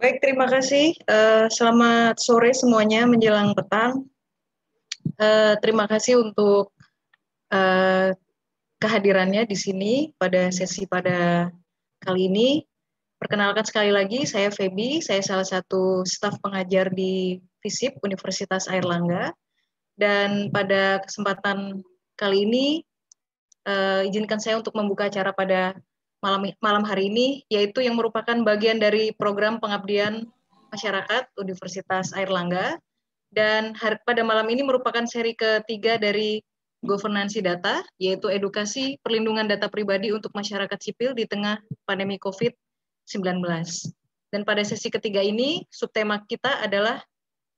Baik, terima kasih. Selamat sore semuanya menjelang petang. Terima kasih untuk kehadirannya di sini pada sesi pada kali ini. Perkenalkan sekali lagi, saya Feby. Saya salah satu staf pengajar di FISIP Universitas Airlangga. Dan pada kesempatan kali ini, izinkan saya untuk membuka acara pada malam hari ini, yaitu yang merupakan bagian dari program pengabdian masyarakat Universitas Airlangga. Dan pada malam ini merupakan seri ketiga dari Governansi Data, yaitu edukasi perlindungan data pribadi untuk masyarakat sipil di tengah pandemi COVID-19. Dan pada sesi ketiga ini, subtema kita adalah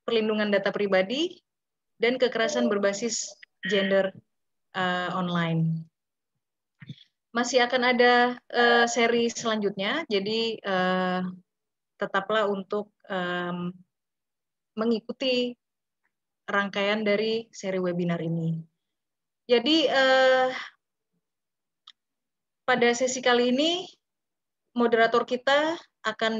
perlindungan data pribadi dan kekerasan berbasis gender online. Masih akan ada seri selanjutnya, jadi tetaplah untuk mengikuti rangkaian dari seri webinar ini. Jadi pada sesi kali ini moderator kita akan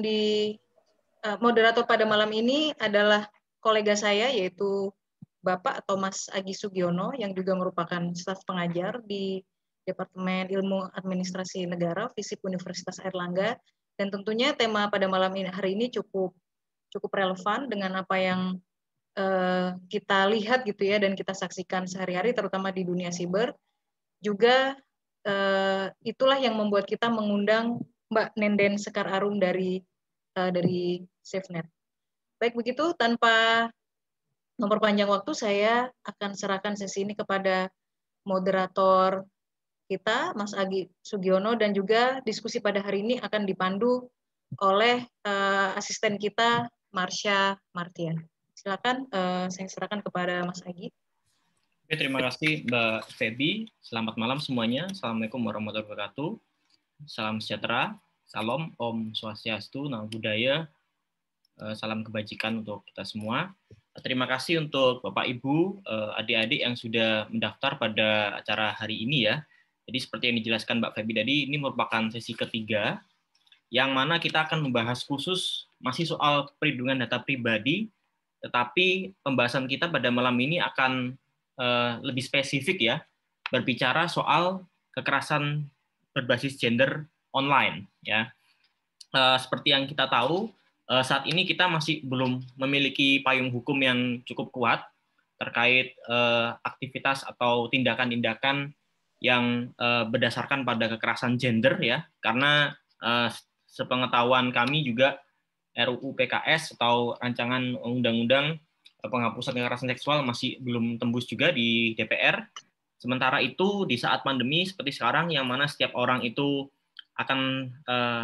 moderator pada malam ini adalah kolega saya, yaitu Bapak atau Mas Agi Sugiono, yang juga merupakan staf pengajar di Departemen Ilmu Administrasi Negara FISIP Universitas Airlangga. Dan tentunya tema pada malam hari ini cukup relevan dengan apa yang kita lihat gitu ya, dan kita saksikan sehari-hari, terutama di dunia siber. Juga itulah yang membuat kita mengundang Mbak Nenden Sekar Arum dari SafeNet. Baik, begitu tanpa memperpanjang waktu, saya akan serahkan sesi ini kepada moderator kita, Mas Agi Sugiono, dan juga diskusi pada hari ini akan dipandu oleh asisten kita, Marsha Martian. Silakan, saya serahkan kepada Mas Agi. Oke, terima kasih Mbak Feby. Selamat malam semuanya. Assalamualaikum warahmatullahi wabarakatuh. Salam sejahtera, salam, Om Swastiastu, Namo Buddhaya, salam kebajikan untuk kita semua. Terima kasih untuk Bapak Ibu, adik-adik yang sudah mendaftar pada acara hari ini ya. Jadi seperti yang dijelaskan Mbak Feby tadi, ini merupakan sesi ketiga, yang mana kita akan membahas khusus masih soal perlindungan data pribadi, tetapi pembahasan kita pada malam ini akan lebih spesifik ya, berbicara soal kekerasan berbasis gender online ya. Seperti yang kita tahu, saat ini kita masih belum memiliki payung hukum yang cukup kuat terkait aktivitas atau tindakan-tindakan yang berdasarkan pada kekerasan gender ya, karena sepengetahuan kami juga RUU PKS atau rancangan undang-undang penghapusan kekerasan seksual masih belum tembus juga di DPR. Sementara itu di saat pandemi seperti sekarang, yang mana setiap orang itu akan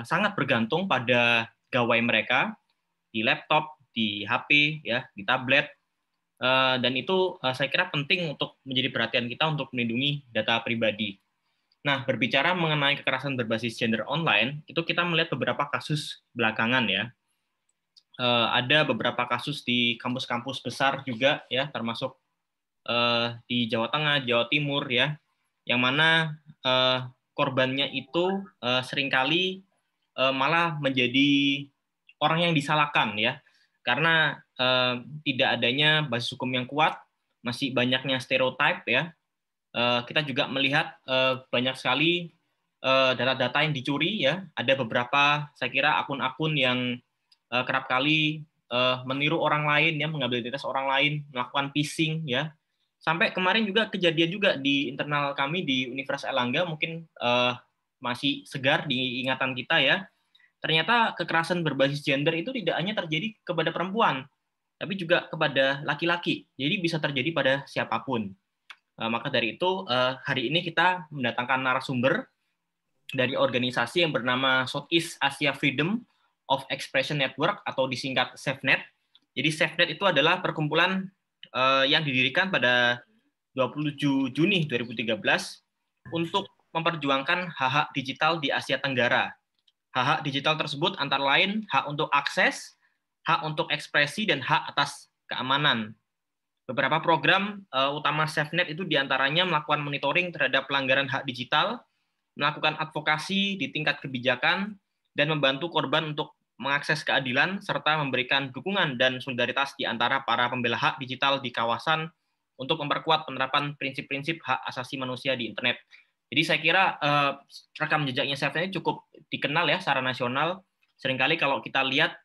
sangat bergantung pada gawai mereka di laptop, di HP, ya, di tablet, dan itu saya kira penting untuk menjadi perhatian kita untuk melindungi data pribadi. Nah, berbicara mengenai kekerasan berbasis gender online, itu kita melihat beberapa kasus belakangan ya. Ada beberapa kasus di kampus-kampus besar juga ya, termasuk di Jawa Tengah, Jawa Timur ya, yang mana korbannya itu seringkali malah menjadi orang yang disalahkan ya, karena tidak adanya basis hukum yang kuat, masih banyaknya stereotip ya. Kita juga melihat banyak sekali data-data yang dicuri ya. Ada beberapa saya kira akun-akun yang kerap kali meniru orang lain ya, mengambil identitas orang lain, melakukan phishing ya. Sampai kemarin juga kejadian juga di internal kami di Universitas Airlangga, mungkin masih segar di ingatan kita ya. Ternyata kekerasan berbasis gender itu tidak hanya terjadi kepada perempuan, tapi juga kepada laki-laki. Jadi bisa terjadi pada siapapun. Maka dari itu hari ini kita mendatangkan narasumber dari organisasi yang bernama Southeast Asia Freedom of Expression Network atau disingkat SafeNet. Jadi SafeNet itu adalah perkumpulan yang didirikan pada 27 Juni 2013 untuk memperjuangkan hak-hak digital di Asia Tenggara. Hak-hak digital tersebut antara lain hak untuk akses, hak untuk ekspresi, dan hak atas keamanan. Beberapa program utama SafeNet itu diantaranya melakukan monitoring terhadap pelanggaran hak digital, melakukan advokasi di tingkat kebijakan, dan membantu korban untuk mengakses keadilan, serta memberikan dukungan dan solidaritas di antara para pembela hak digital di kawasan untuk memperkuat penerapan prinsip-prinsip hak asasi manusia di internet. Jadi saya kira rekam jejaknya Seven ini cukup dikenal ya secara nasional. Seringkali kalau kita lihat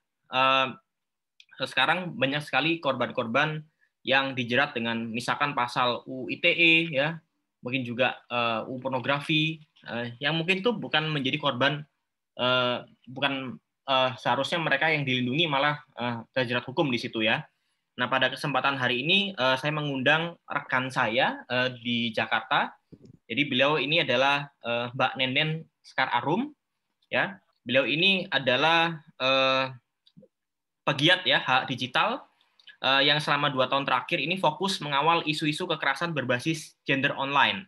sekarang banyak sekali korban-korban yang dijerat dengan misalkan pasal UU ITE ya, mungkin juga UU pornografi, yang mungkin itu bukan menjadi korban, bukan seharusnya mereka yang dilindungi, malah terjerat hukum di situ ya. Nah, pada kesempatan hari ini saya mengundang rekan saya di Jakarta. Jadi beliau ini adalah Mbak Nenden Sekar Arum ya. Beliau ini adalah pegiat ya hak digital yang selama 2 tahun terakhir ini fokus mengawal isu-isu kekerasan berbasis gender online.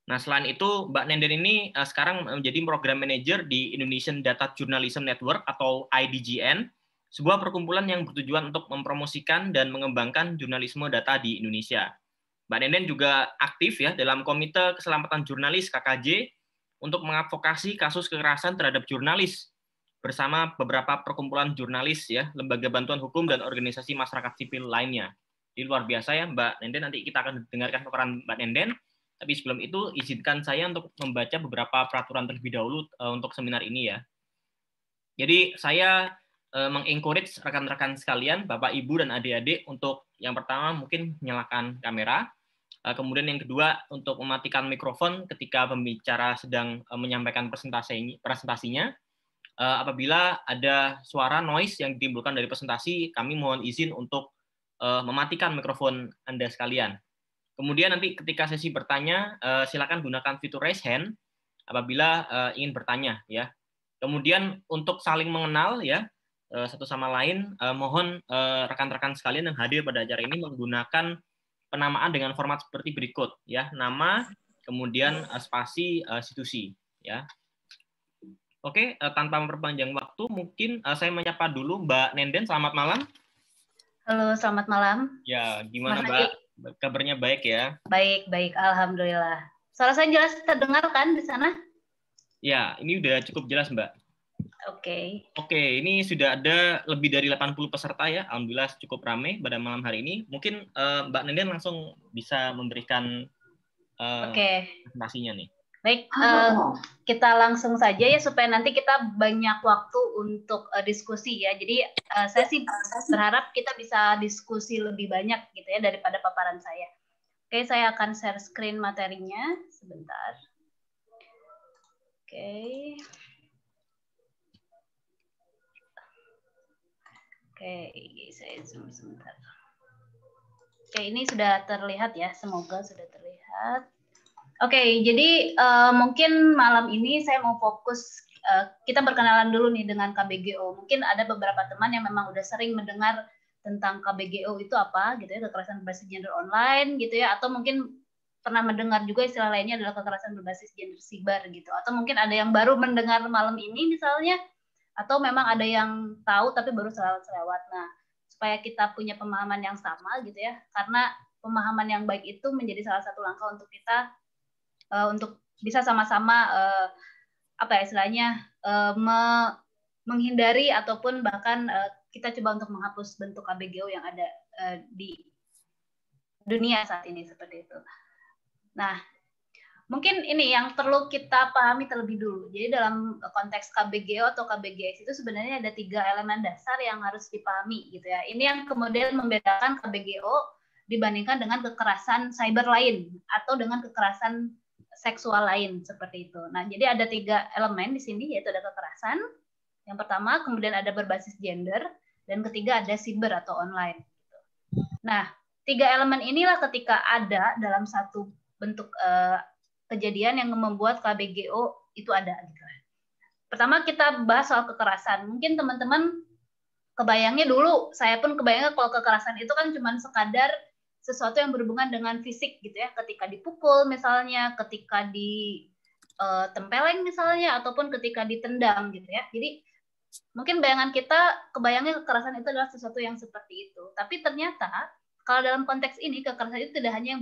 Nah, selain itu, Mbak Nenden ini sekarang menjadi program manager di Indonesian Data Journalism Network atau IDJN, sebuah perkumpulan yang bertujuan untuk mempromosikan dan mengembangkan jurnalisme data di Indonesia. Mbak Nenden juga aktif ya dalam Komite Keselamatan Jurnalis KKJ untuk mengadvokasi kasus kekerasan terhadap jurnalis bersama beberapa perkumpulan jurnalis ya, lembaga bantuan hukum dan organisasi masyarakat sipil lainnya. Jadi luar biasa ya Mbak Nenden, nanti kita akan dengarkan paparan Mbak Nenden. Tapi sebelum itu izinkan saya untuk membaca beberapa peraturan terlebih dahulu untuk seminar ini ya. Jadi saya mengencourage rekan-rekan sekalian, Bapak, Ibu, dan adik-adik untuk yang pertama mungkin nyalakan kamera. Kemudian yang kedua untuk mematikan mikrofon ketika pembicara sedang menyampaikan presentasinya. Apabila ada suara noise yang ditimbulkan dari presentasi, kami mohon izin untuk mematikan mikrofon Anda sekalian. Kemudian nanti ketika sesi bertanya, silakan gunakan fitur raise hand apabila ingin bertanya ya. Kemudian untuk saling mengenal ya satu sama lain, mohon rekan-rekan sekalian yang hadir pada acara ini menggunakan penamaan dengan format seperti berikut ya, nama, kemudian spasi, institusi ya. Oke, tanpa memperpanjang waktu, mungkin saya menyapa dulu Mbak Nenden. Selamat malam. Halo, selamat malam. Ya, gimana Mbak? Kabarnya baik ya? Baik, baik. Alhamdulillah. Suara saya jelas terdengar kan di sana? Ya, ini udah cukup jelas Mbak. Oke. Oke, ini sudah ada lebih dari 80 peserta ya. Alhamdulillah cukup ramai pada malam hari ini. Mungkin Mbak Nenden langsung bisa memberikan presentasinya nih. Baik, kita langsung saja ya supaya nanti kita banyak waktu untuk diskusi ya. Jadi saya sih berharap kita bisa diskusi lebih banyak gitu ya daripada paparan saya. Oke, saya akan share screen materinya sebentar. Oke. Oke, saya zoom sebentar. Oke, ini sudah terlihat ya, semoga sudah terlihat. Oke, jadi mungkin malam ini saya mau fokus, kita berkenalan dulu nih dengan KBGO. Mungkin ada beberapa teman yang memang udah sering mendengar tentang KBGO itu apa, gitu ya, kekerasan berbasis gender online, gitu ya, atau mungkin pernah mendengar juga istilah lainnya adalah kekerasan berbasis gender siber, gitu. Atau mungkin ada yang baru mendengar malam ini misalnya, atau memang ada yang tahu tapi baru selewat-selewat. Nah, supaya kita punya pemahaman yang sama, gitu ya, karena pemahaman yang baik itu menjadi salah satu langkah untuk kita untuk bisa sama-sama apa ya istilahnya menghindari ataupun bahkan kita coba untuk menghapus bentuk KBGO yang ada di dunia saat ini seperti itu. Nah, mungkin ini yang perlu kita pahami terlebih dulu. Jadi dalam konteks KBGO atau KBGS itu sebenarnya ada 3 elemen dasar yang harus dipahami gitu ya. Ini yang kemudian membedakan KBGO dibandingkan dengan kekerasan cyber lain atau dengan kekerasan seksual lain seperti itu. Nah, jadi ada 3 elemen di sini, yaitu ada kekerasan, yang pertama, kemudian ada berbasis gender, dan ketiga ada siber atau online. Nah, 3 elemen inilah ketika ada dalam satu bentuk kejadian yang membuat KBGO itu ada. Gitu. Pertama kita bahas soal kekerasan. Mungkin teman-teman kebayangnya dulu, saya pun kebayangnya kalau kekerasan itu kan cuma sekadar sesuatu yang berhubungan dengan fisik gitu ya, ketika dipukul misalnya, ketika ditempeleng misalnya, ataupun ketika ditendang gitu ya. Jadi mungkin bayangan kita kebayangnya kekerasan itu adalah sesuatu yang seperti itu. Tapi ternyata kalau dalam konteks ini kekerasan itu tidak hanya yang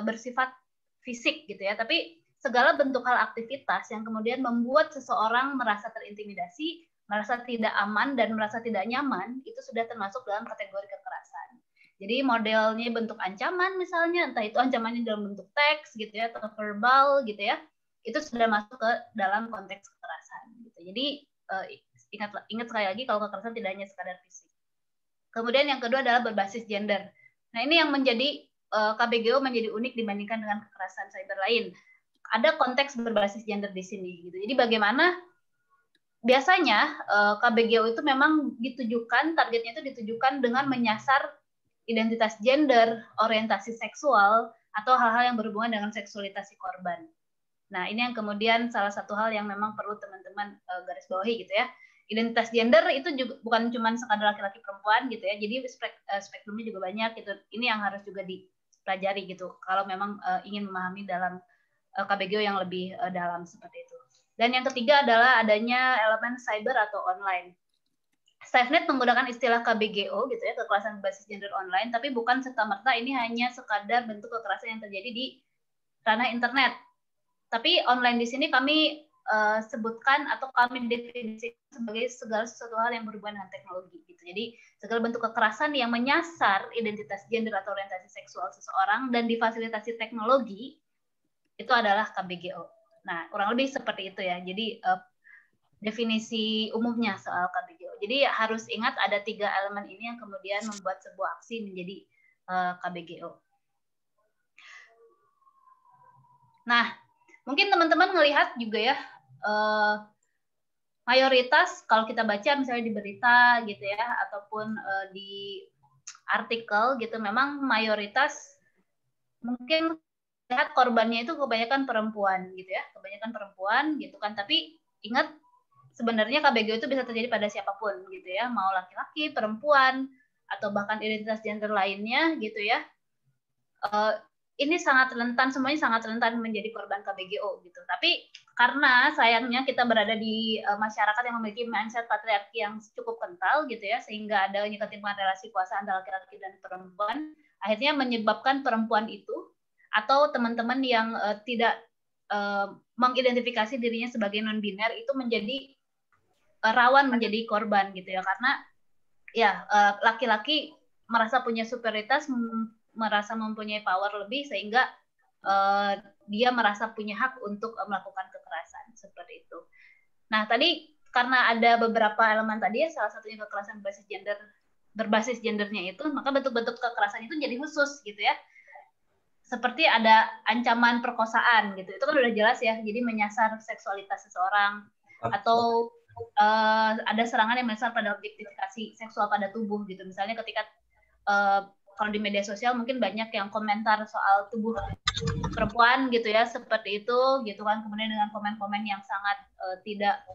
bersifat fisik gitu ya, tapi segala bentuk hal aktivitas yang kemudian membuat seseorang merasa terintimidasi merasa tidak aman dan merasa tidak nyaman, itu sudah termasuk dalam kategori kekerasan. Jadi modelnya bentuk ancaman misalnya, entah itu ancamannya dalam bentuk teks gitu ya, atau verbal gitu ya, itu sudah masuk ke dalam konteks kekerasan. Gitu. Jadi ingat sekali lagi kalau kekerasan tidak hanya sekadar fisik. Kemudian yang kedua adalah berbasis gender. Nah ini yang menjadi KBGO menjadi unik dibandingkan dengan kekerasan cyber lain. Ada konteks berbasis gender di sini. Gitu. Jadi bagaimana biasanya KBGO itu memang ditujukan, targetnya itu ditujukan dengan menyasar identitas gender, orientasi seksual, atau hal-hal yang berhubungan dengan seksualitas si korban. Nah ini yang kemudian salah satu hal yang memang perlu teman-teman garis bawahi gitu ya. Identitas gender itu juga bukan cuma sekadar laki-laki perempuan gitu ya. Jadi spektrumnya juga banyak gitu. Ini yang harus juga dipelajari gitu. Kalau memang ingin memahami dalam KBGO yang lebih dalam seperti itu. Dan yang ketiga adalah adanya elemen cyber atau online. SafeNet menggunakan istilah KBGO gitu ya, kekerasan berbasis gender online, tapi bukan serta-merta ini hanya sekadar bentuk kekerasan yang terjadi di ranah internet. Tapi online di sini kami sebutkan atau kami definisikan sebagai segala sesuatu hal yang berhubungan dengan teknologi gitu. Jadi segala bentuk kekerasan yang menyasar identitas gender atau orientasi seksual seseorang dan difasilitasi teknologi itu adalah KBGO. Nah, kurang lebih seperti itu ya. Jadi definisi umumnya soal KBGO. Jadi harus ingat ada 3 elemen ini yang kemudian membuat sebuah aksi menjadi KBGO. Nah, mungkin teman-teman melihat juga ya, mayoritas kalau kita baca misalnya di berita gitu ya, ataupun di artikel gitu, memang mayoritas mungkin lihat korbannya itu kebanyakan perempuan gitu ya, kebanyakan perempuan gitu kan. Tapi ingat sebenarnya KBGO itu bisa terjadi pada siapapun gitu ya, mau laki-laki, perempuan, atau bahkan identitas gender lainnya gitu ya. Ini sangat rentan, semuanya sangat rentan menjadi korban KBGO gitu. Tapi karena sayangnya kita berada di masyarakat yang memiliki mindset patriarki yang cukup kental gitu ya, sehingga ada ketimpangan relasi kuasa antara laki-laki dan perempuan, akhirnya menyebabkan perempuan itu atau teman-teman yang tidak mengidentifikasi dirinya sebagai non-biner itu menjadi rawan menjadi korban gitu ya, karena ya laki-laki merasa punya superioritas, merasa mempunyai power lebih sehingga dia merasa punya hak untuk melakukan kekerasan seperti itu. Nah tadi karena ada beberapa elemen tadi ya, salah satunya kekerasan berbasis gendernya itu, maka bentuk-bentuk kekerasan itu jadi khusus gitu ya. Seperti ada ancaman perkosaan gitu, itu kan udah jelas ya, jadi menyasar seksualitas seseorang, atau ada serangan yang menyasar pada objektifikasi seksual pada tubuh gitu. Misalnya ketika kalau di media sosial mungkin banyak yang komentar soal tubuh perempuan gitu ya, seperti itu gitu kan, kemudian dengan komen-komen yang sangat tidak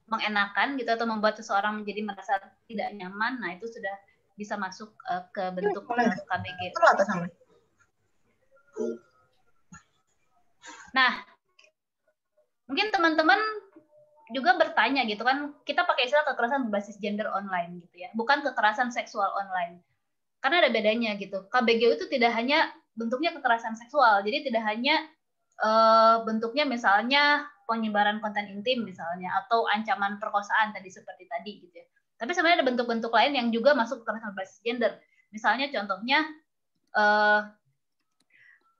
mengenakan gitu atau membuat seseorang menjadi merasa tidak nyaman. Nah itu sudah bisa masuk ke bentuk KBG. Nah mungkin teman-teman juga bertanya gitu kan, kita pakai istilah kekerasan berbasis gender online gitu ya, bukan kekerasan seksual online. Karena ada bedanya gitu. KBGO itu tidak hanya bentuknya kekerasan seksual, jadi tidak hanya bentuknya misalnya penyebaran konten intim misalnya, atau ancaman perkosaan tadi seperti tadi gitu ya. Tapi sebenarnya ada bentuk-bentuk lain yang juga masuk kekerasan berbasis gender. Misalnya contohnya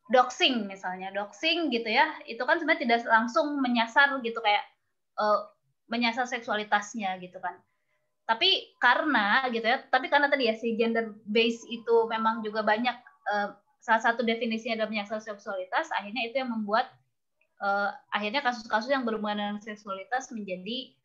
doxing misalnya, doxing gitu ya, itu kan sebenarnya tidak langsung menyasar gitu kayak menyasar seksualitasnya gitu kan. Tapi karena gitu ya, tapi karena tadi ya si gender base itu memang juga banyak salah satu definisinya adalah menyasar seksualitas, akhirnya itu yang membuat akhirnya kasus-kasus yang berhubungan dengan seksualitas menjadi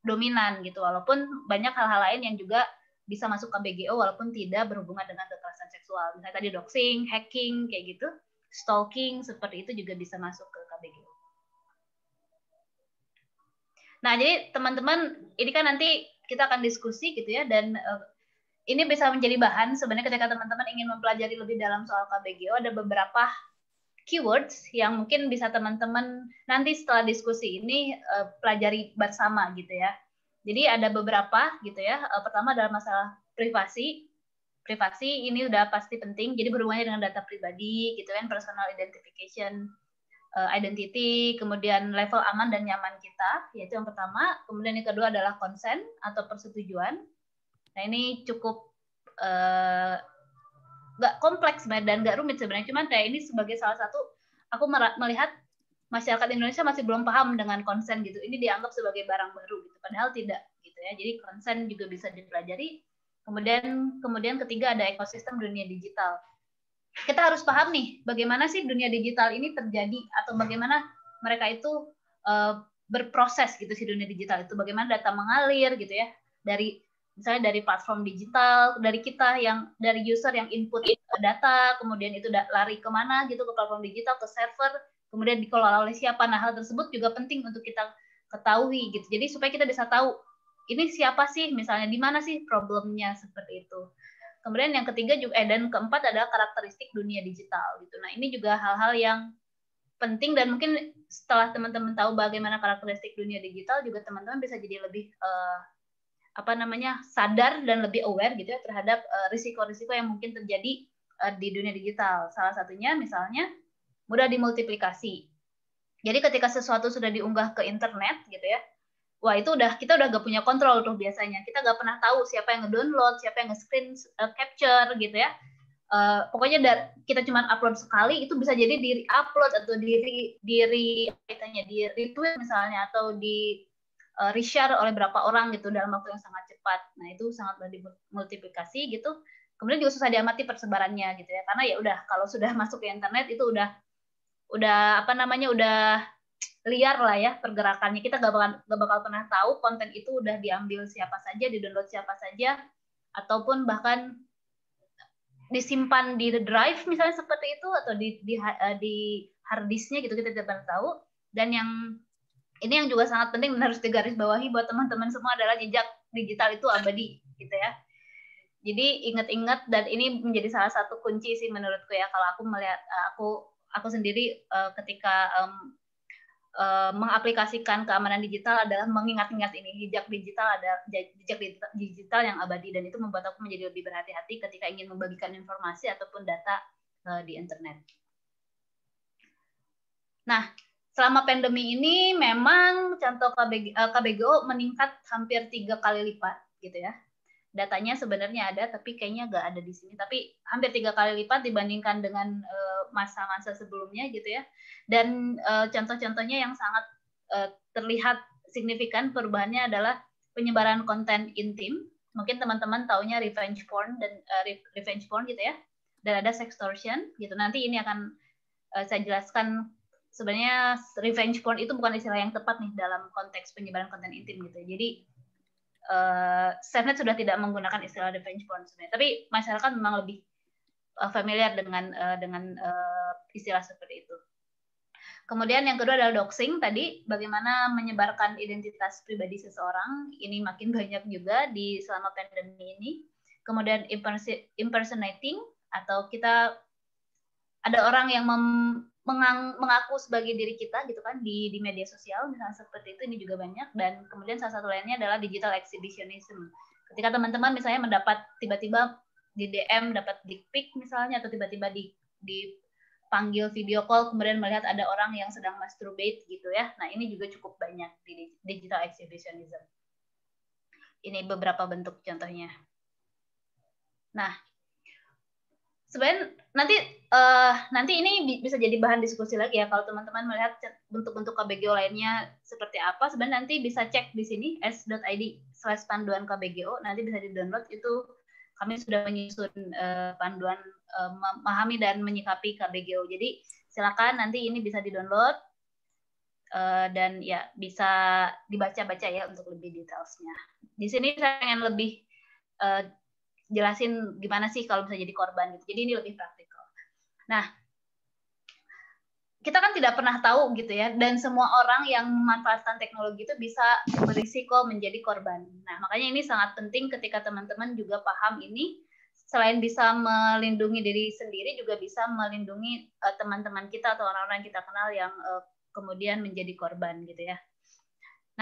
dominan gitu, walaupun banyak hal-hal lain yang juga bisa masuk ke KBGO walaupun tidak berhubungan dengan kekerasan seksual. Misalnya tadi doxing, hacking kayak gitu, stalking seperti itu juga bisa masuk ke KBGO. Nah, jadi teman-teman, ini kan nanti kita akan diskusi gitu ya, dan ini bisa menjadi bahan sebenarnya ketika teman-teman ingin mempelajari lebih dalam soal KBGO, ada beberapa keywords yang mungkin bisa teman-teman nanti setelah diskusi ini pelajari bersama gitu ya. Jadi ada beberapa gitu ya. Pertama adalah masalah privasi. Privasi ini udah pasti penting, jadi berhubungannya dengan data pribadi gitu kan, personal identification. identity, kemudian level aman dan nyaman kita, yaitu yang pertama. Kemudian yang kedua adalah consent atau persetujuan. Nah ini cukup nggak kompleks dan nggak rumit sebenarnya, cuman kayak ini sebagai salah satu, aku melihat masyarakat Indonesia masih belum paham dengan konsen gitu. Ini dianggap sebagai barang baru gitu, padahal tidak gitu ya. Jadi konsen juga bisa dipelajari. Kemudian ketiga ada ekosistem dunia digital. Kita harus paham nih bagaimana sih dunia digital ini terjadi, atau bagaimana mereka itu berproses gitu sih dunia digital itu, bagaimana data mengalir gitu ya, dari misalnya dari platform digital, dari kita yang dari user yang input data, kemudian itu lari kemana gitu, ke platform digital, ke server, kemudian dikelola oleh siapa. Nah, hal tersebut juga penting untuk kita ketahui gitu. Jadi supaya kita bisa tahu ini siapa sih, misalnya di mana sih problemnya, seperti itu. Kemudian yang ketiga juga dan keempat adalah karakteristik dunia digital gitu. Nah, ini juga hal-hal yang penting, dan mungkin setelah teman-teman tahu bagaimana karakteristik dunia digital, juga teman-teman bisa jadi lebih sadar dan lebih aware gitu ya terhadap risiko-risiko yang mungkin terjadi di dunia digital. Salah satunya misalnya mudah dimultiplikasi. Jadi ketika sesuatu sudah diunggah ke internet gitu ya, wah itu kita udah gak punya kontrol tuh biasanya. Kita gak pernah tahu siapa yang nge-download, siapa yang nge-screen capture gitu ya. Pokoknya kita cuma upload sekali, itu bisa jadi di-upload atau di-retweet misalnya, atau di-reshare oleh berapa orang gitu dalam waktu yang sangat cepat. Nah itu sangat mudah dimultiplikasi gitu. Kemudian juga susah diamati persebarannya gitu ya, karena ya udah kalau sudah masuk ke internet itu udah liar lah ya pergerakannya. Kita gak bakal pernah tahu konten itu udah diambil siapa saja, di-download siapa saja, ataupun bahkan disimpan di drive misalnya seperti itu, atau di hard disknya gitu, kita tidak pernah tahu. Dan ini yang juga sangat penting dan harus digarisbawahi buat teman-teman semua adalah jejak digital itu abadi gitu ya. Jadi ingat-ingat, dan ini menjadi salah satu kunci sih menurutku ya, kalau aku melihat aku sendiri ketika mengaplikasikan keamanan digital adalah mengingat-ingat ini, jejak digital yang abadi, dan itu membuat aku menjadi lebih berhati-hati ketika ingin membagikan informasi ataupun data di internet. Nah, selama pandemi ini memang contoh KBGO meningkat hampir 3 kali lipat gitu ya. Datanya sebenarnya ada, tapi kayaknya nggak ada di sini. Tapi hampir 3 kali lipat dibandingkan dengan masa-masa sebelumnya gitu ya. Dan contoh-contohnya yang sangat terlihat signifikan perubahannya adalah penyebaran konten intim. Mungkin teman-teman taunya revenge porn gitu ya. Dan ada sextortion gitu. Nanti ini akan saya jelaskan. Sebenarnya revenge porn itu bukan istilah yang tepat nih dalam konteks penyebaran konten intim gitu. Jadi SafeNet sudah tidak menggunakan istilah revenge porn sebenarnya, tapi masyarakat memang lebih familiar dengan istilah seperti itu. Kemudian yang kedua adalah doxing tadi, bagaimana menyebarkan identitas pribadi seseorang. Ini makin banyak juga di selama pandemi ini. Kemudian impersonating, atau kita ada orang yang mengaku sebagai diri kita gitu kan di media sosial misalnya seperti itu, ini juga banyak. Dan kemudian salah satu lainnya adalah digital exhibitionism. Ketika teman-teman misalnya mendapat tiba-tiba di DM dapat dick pic misalnya, atau tiba-tiba dipanggil video call kemudian melihat ada orang yang sedang masturbate gitu ya. Nah, ini juga cukup banyak di digital exhibitionism. Ini beberapa bentuk contohnya. Nah, sebenarnya nanti ini bisa jadi bahan diskusi lagi ya, kalau teman-teman melihat bentuk-bentuk KBGO lainnya seperti apa. Sebenarnya nanti bisa cek di sini s.id/panduan KBGO, nanti bisa di-download. Itu kami sudah menyusun panduan memahami dan menyikapi KBGO. Jadi silakan nanti ini bisa di-download dan ya bisa dibaca-baca ya untuk lebih detailsnya. Di sini saya ingin lebih jelasin gimana sih kalau bisa jadi korban gitu. Jadi ini lebih praktikal. Nah, kita kan tidak pernah tahu gitu ya, dan semua orang yang memanfaatkan teknologi itu bisa berisiko menjadi korban. Nah, makanya ini sangat penting ketika teman-teman juga paham ini, selain bisa melindungi diri sendiri, juga bisa melindungi teman-teman kita atau orang-orang yang kita kenal yang kemudian menjadi korban gitu ya.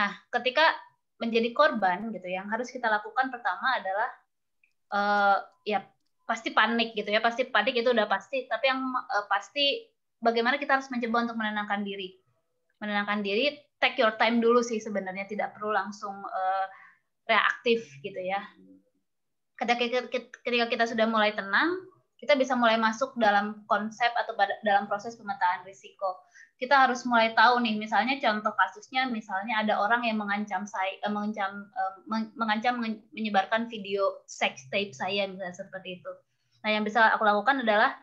Nah, ketika menjadi korban gitu, yang harus kita lakukan pertama adalah ya pasti panik gitu ya, pasti panik itu udah pasti, tapi yang pasti bagaimana kita harus mencoba untuk menenangkan diri. Menenangkan diri, take your time dulu sih sebenarnya, tidak perlu langsung reaktif gitu ya. Ketika kita sudah mulai tenang, kita bisa mulai masuk dalam konsep atau dalam proses pemetaan risiko. Kita harus mulai tahu nih, misalnya contoh kasusnya, misalnya ada orang yang mengancam menyebarkan video sex tape saya, misalnya seperti itu. Nah, yang bisa aku lakukan adalah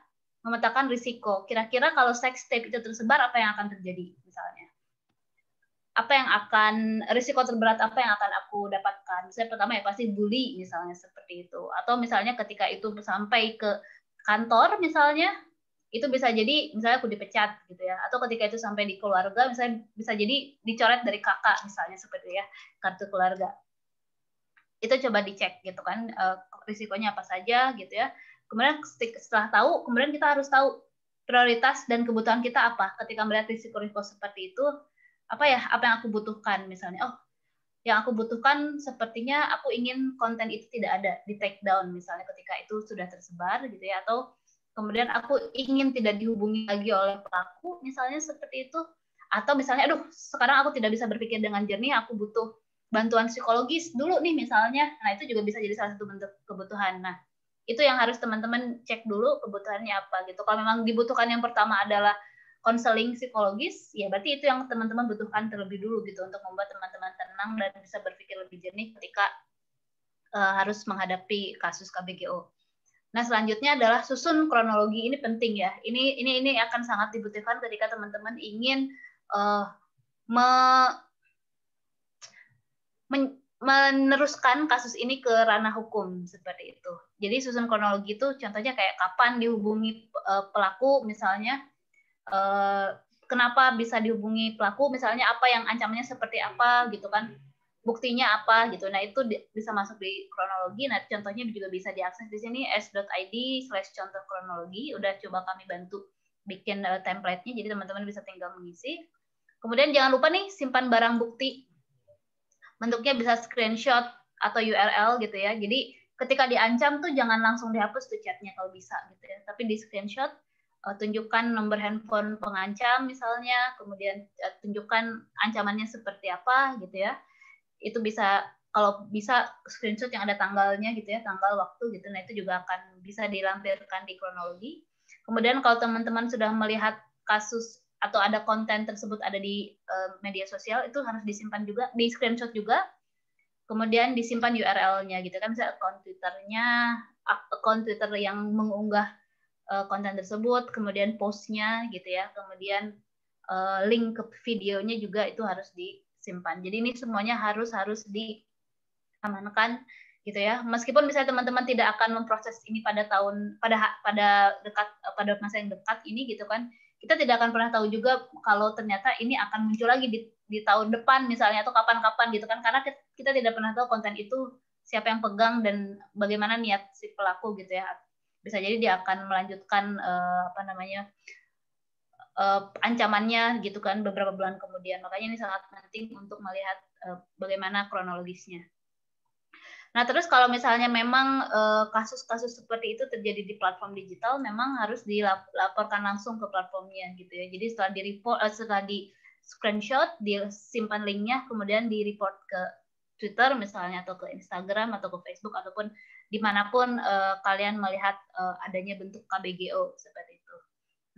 memetakan risiko. Kira-kira kalau sex tape itu tersebar, apa yang akan terjadi misalnya? Apa yang akan, risiko terberat apa yang akan aku dapatkan? Misalnya pertama ya pasti bully misalnya seperti itu. Atau misalnya ketika itu sampai ke kantor misalnya, itu bisa jadi misalnya aku dipecat gitu ya. Atau ketika itu sampai di keluarga, misalnya bisa jadi dicoret dari kakak misalnya seperti ya, kartu keluarga. Itu coba dicek gitu kan, risikonya apa saja gitu ya. Kemudian setelah tahu, kemudian kita harus tahu prioritas dan kebutuhan kita apa. Ketika melihat risiko-risiko seperti itu, apa yang aku butuhkan misalnya, yang aku butuhkan sepertinya aku ingin konten itu tidak ada, di take down misalnya ketika itu sudah tersebar gitu ya, atau kemudian aku ingin tidak dihubungi lagi oleh pelaku misalnya seperti itu, atau misalnya sekarang aku tidak bisa berpikir dengan jernih, aku butuh bantuan psikologis dulu nih misalnya. Nah, itu juga bisa jadi salah satu bentuk kebutuhan. Nah, itu yang harus teman-teman cek dulu kebutuhannya apa gitu. Kalau memang dibutuhkan yang pertama adalah konseling psikologis, ya berarti itu yang teman-teman butuhkan terlebih dulu gitu untuk membuat teman-teman tenang dan bisa berpikir lebih jernih ketika harus menghadapi kasus KBGO. Nah, selanjutnya adalah susun kronologi. Ini penting ya. Ini akan sangat dibutuhkan ketika teman-teman ingin meneruskan kasus ini ke ranah hukum seperti itu. Jadi susun kronologi itu contohnya kayak kapan dihubungi pelaku misalnya, kenapa bisa dihubungi pelaku misalnya, apa yang ancamannya seperti apa gitu kan, buktinya apa gitu. Nah, itu bisa masuk di kronologi. Nah, contohnya juga bisa diakses di sini s.id/contoh kronologi. Udah coba kami bantu bikin template-nya, jadi teman-teman bisa tinggal mengisi. Kemudian jangan lupa nih simpan barang bukti. Bentuknya bisa screenshot atau URL gitu ya. Jadi ketika diancam tuh jangan langsung dihapus tuh chatnya kalau bisa gitu ya, tapi di screenshot, tunjukkan nomor handphone pengancam misalnya, kemudian tunjukkan ancamannya seperti apa gitu ya. Itu bisa, kalau bisa screenshot yang ada tanggalnya gitu ya, tanggal, waktu gitu. Nah, itu juga akan bisa dilampirkan di kronologi. Kemudian kalau teman-teman sudah melihat kasus atau ada konten tersebut ada di media sosial, itu harus disimpan juga, di screenshot juga, kemudian disimpan URL-nya gitu kan, misalnya akun Twitter yang mengunggah konten tersebut, kemudian post-nya gitu ya, kemudian link ke videonya juga itu harus disimpan. Jadi ini semuanya harus diamankan gitu ya. Meskipun misalnya teman-teman tidak akan memproses ini pada masa yang dekat ini gitu kan, kita tidak akan pernah tahu juga kalau ternyata ini akan muncul lagi di tahun depan misalnya, atau kapan-kapan gitu kan, karena kita tidak pernah tahu konten itu siapa yang pegang dan bagaimana niat si pelaku gitu ya. Bisa jadi dia akan melanjutkan ancamannya gitu kan beberapa bulan kemudian. Makanya ini sangat penting untuk melihat bagaimana kronologisnya. Nah, terus kalau misalnya memang kasus-kasus seperti itu terjadi di platform digital, memang harus dilaporkan langsung ke platformnya gitu ya. Jadi setelah di screenshot, disimpan linknya, kemudian di report ke Twitter misalnya, atau ke Instagram, atau ke Facebook, ataupun dimanapun kalian melihat adanya bentuk KBGO seperti itu.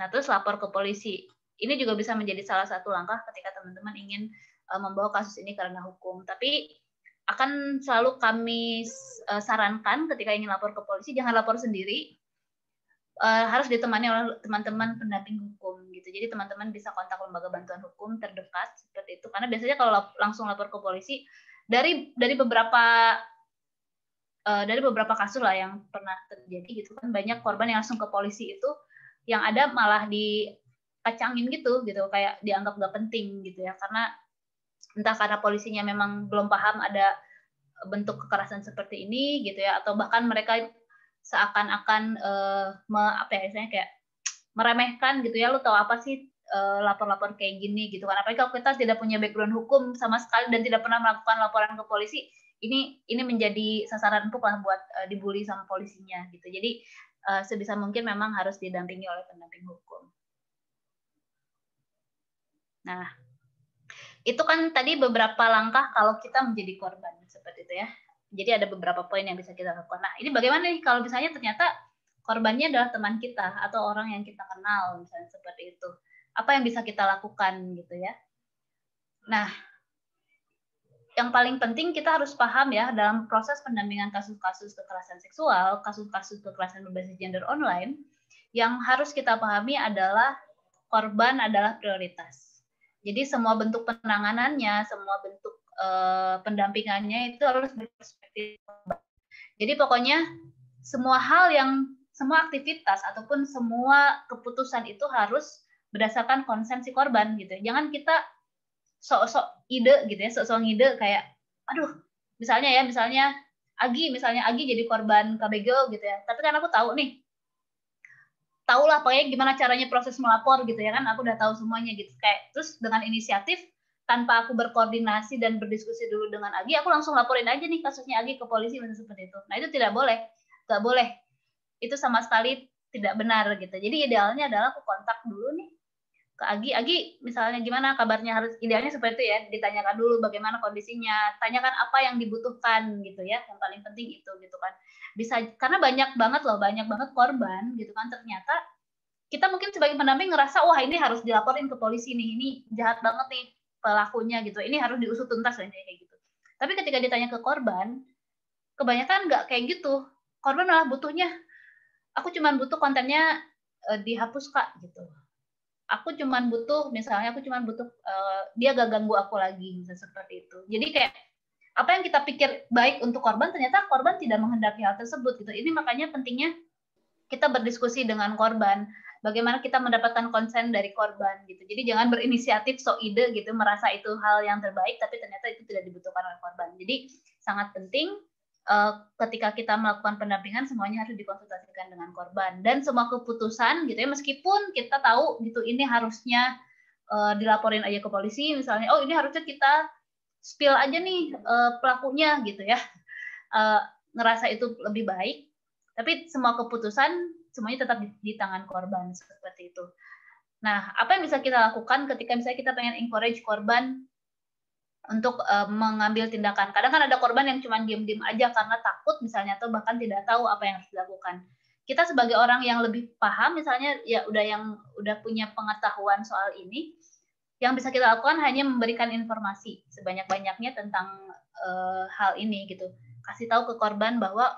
Nah, terus lapor ke polisi. Ini juga bisa menjadi salah satu langkah ketika teman-teman ingin membawa kasus ini ke ranah hukum. Tapi akan selalu kami sarankan ketika ingin lapor ke polisi, jangan lapor sendiri, harus ditemani oleh teman-teman pendamping hukum gitu. Jadi teman-teman bisa kontak lembaga bantuan hukum terdekat seperti itu, karena biasanya kalau langsung lapor ke polisi, dari beberapa kasus lah yang pernah terjadi gitu kan, banyak korban yang langsung ke polisi itu yang ada malah dikacangin gitu kayak dianggap nggak penting gitu ya, karena entah karena polisinya memang belum paham ada bentuk kekerasan seperti ini gitu ya, atau bahkan mereka seakan-akan kayak meremehkan gitu ya, lu tahu apa sih lapor-lapor kayak gini gitu kan. Apalagi kalau kita tidak punya background hukum sama sekali dan tidak pernah melakukan laporan ke polisi, ini menjadi sasaran empuk lah buat dibully sama polisinya gitu. Jadi sebisa mungkin memang harus didampingi oleh pendamping hukum. Nah, itu kan tadi beberapa langkah kalau kita menjadi korban seperti itu ya. Jadi ada beberapa poin yang bisa kita lakukan. Nah, ini bagaimana nih kalau misalnya ternyata korbannya adalah teman kita atau orang yang kita kenal misalnya seperti itu. Apa yang bisa kita lakukan gitu ya. Nah, yang paling penting kita harus paham ya dalam proses pendampingan kasus-kasus kekerasan seksual, kasus-kasus kekerasan berbasis gender online, yang harus kita pahami adalah korban adalah prioritas. Jadi semua bentuk penanganannya, semua bentuk pendampingannya itu harus berperspektif korban. Jadi pokoknya semua aktivitas ataupun semua keputusan itu harus berdasarkan konsen si korban gitu. Jangan kita sok-sok ide gitu ya, sok-sok ngide kayak, aduh, misalnya Agi jadi korban KBGO gitu ya. Tapi kan aku tahu nih, tahulah pokoknya gimana caranya proses melapor gitu ya kan, aku udah tahu semuanya gitu. Kayak terus dengan inisiatif tanpa aku berkoordinasi dan berdiskusi dulu dengan Agi, aku langsung laporin aja nih kasusnya Agi ke polisi seperti itu. Nah itu tidak boleh, nggak boleh. Itu sama sekali tidak benar gitu. Jadi idealnya adalah aku kontak dulu nih ke Agi misalnya gimana kabarnya, harus idealnya seperti itu ya, ditanyakan dulu bagaimana kondisinya, tanyakan apa yang dibutuhkan gitu ya, yang paling penting itu gitu kan. Bisa, karena banyak banget korban gitu kan, ternyata kita mungkin sebagai pendamping ngerasa wah ini harus dilaporin ke polisi nih, ini jahat banget nih pelakunya gitu, ini harus diusut tuntas kayak gitu. Tapi ketika ditanya ke korban, kebanyakan nggak kayak gitu. Korban malah butuhnya, aku cuma butuh kontennya dihapus Kak gitu. Aku cuma butuh dia gak ganggu aku lagi misalnya seperti itu. Jadi kayak apa yang kita pikir baik untuk korban, ternyata korban tidak menghendaki hal tersebut gitu. Ini makanya pentingnya kita berdiskusi dengan korban, bagaimana kita mendapatkan konsen dari korban gitu. Jadi jangan berinisiatif sok ide gitu, merasa itu hal yang terbaik tapi ternyata itu tidak dibutuhkan oleh korban. Jadi sangat penting ketika kita melakukan pendampingan semuanya harus dikonsultasikan dengan korban, dan semua keputusan gitu ya, meskipun kita tahu gitu ini harusnya dilaporin aja ke polisi misalnya, oh ini harusnya kita spill aja nih pelakunya gitu ya, ngerasa itu lebih baik, tapi semua keputusan semuanya tetap di tangan korban seperti itu. Nah, apa yang bisa kita lakukan ketika misalnya kita pengen encourage korban untuk mengambil tindakan? Kadang kan ada korban yang cuma diem-diem aja karena takut misalnya, atau bahkan tidak tahu apa yang harus dilakukan. Kita sebagai orang yang lebih paham misalnya, ya udah punya pengetahuan soal ini, yang bisa kita lakukan hanya memberikan informasi sebanyak-banyaknya tentang hal ini gitu. Kasih tahu ke korban bahwa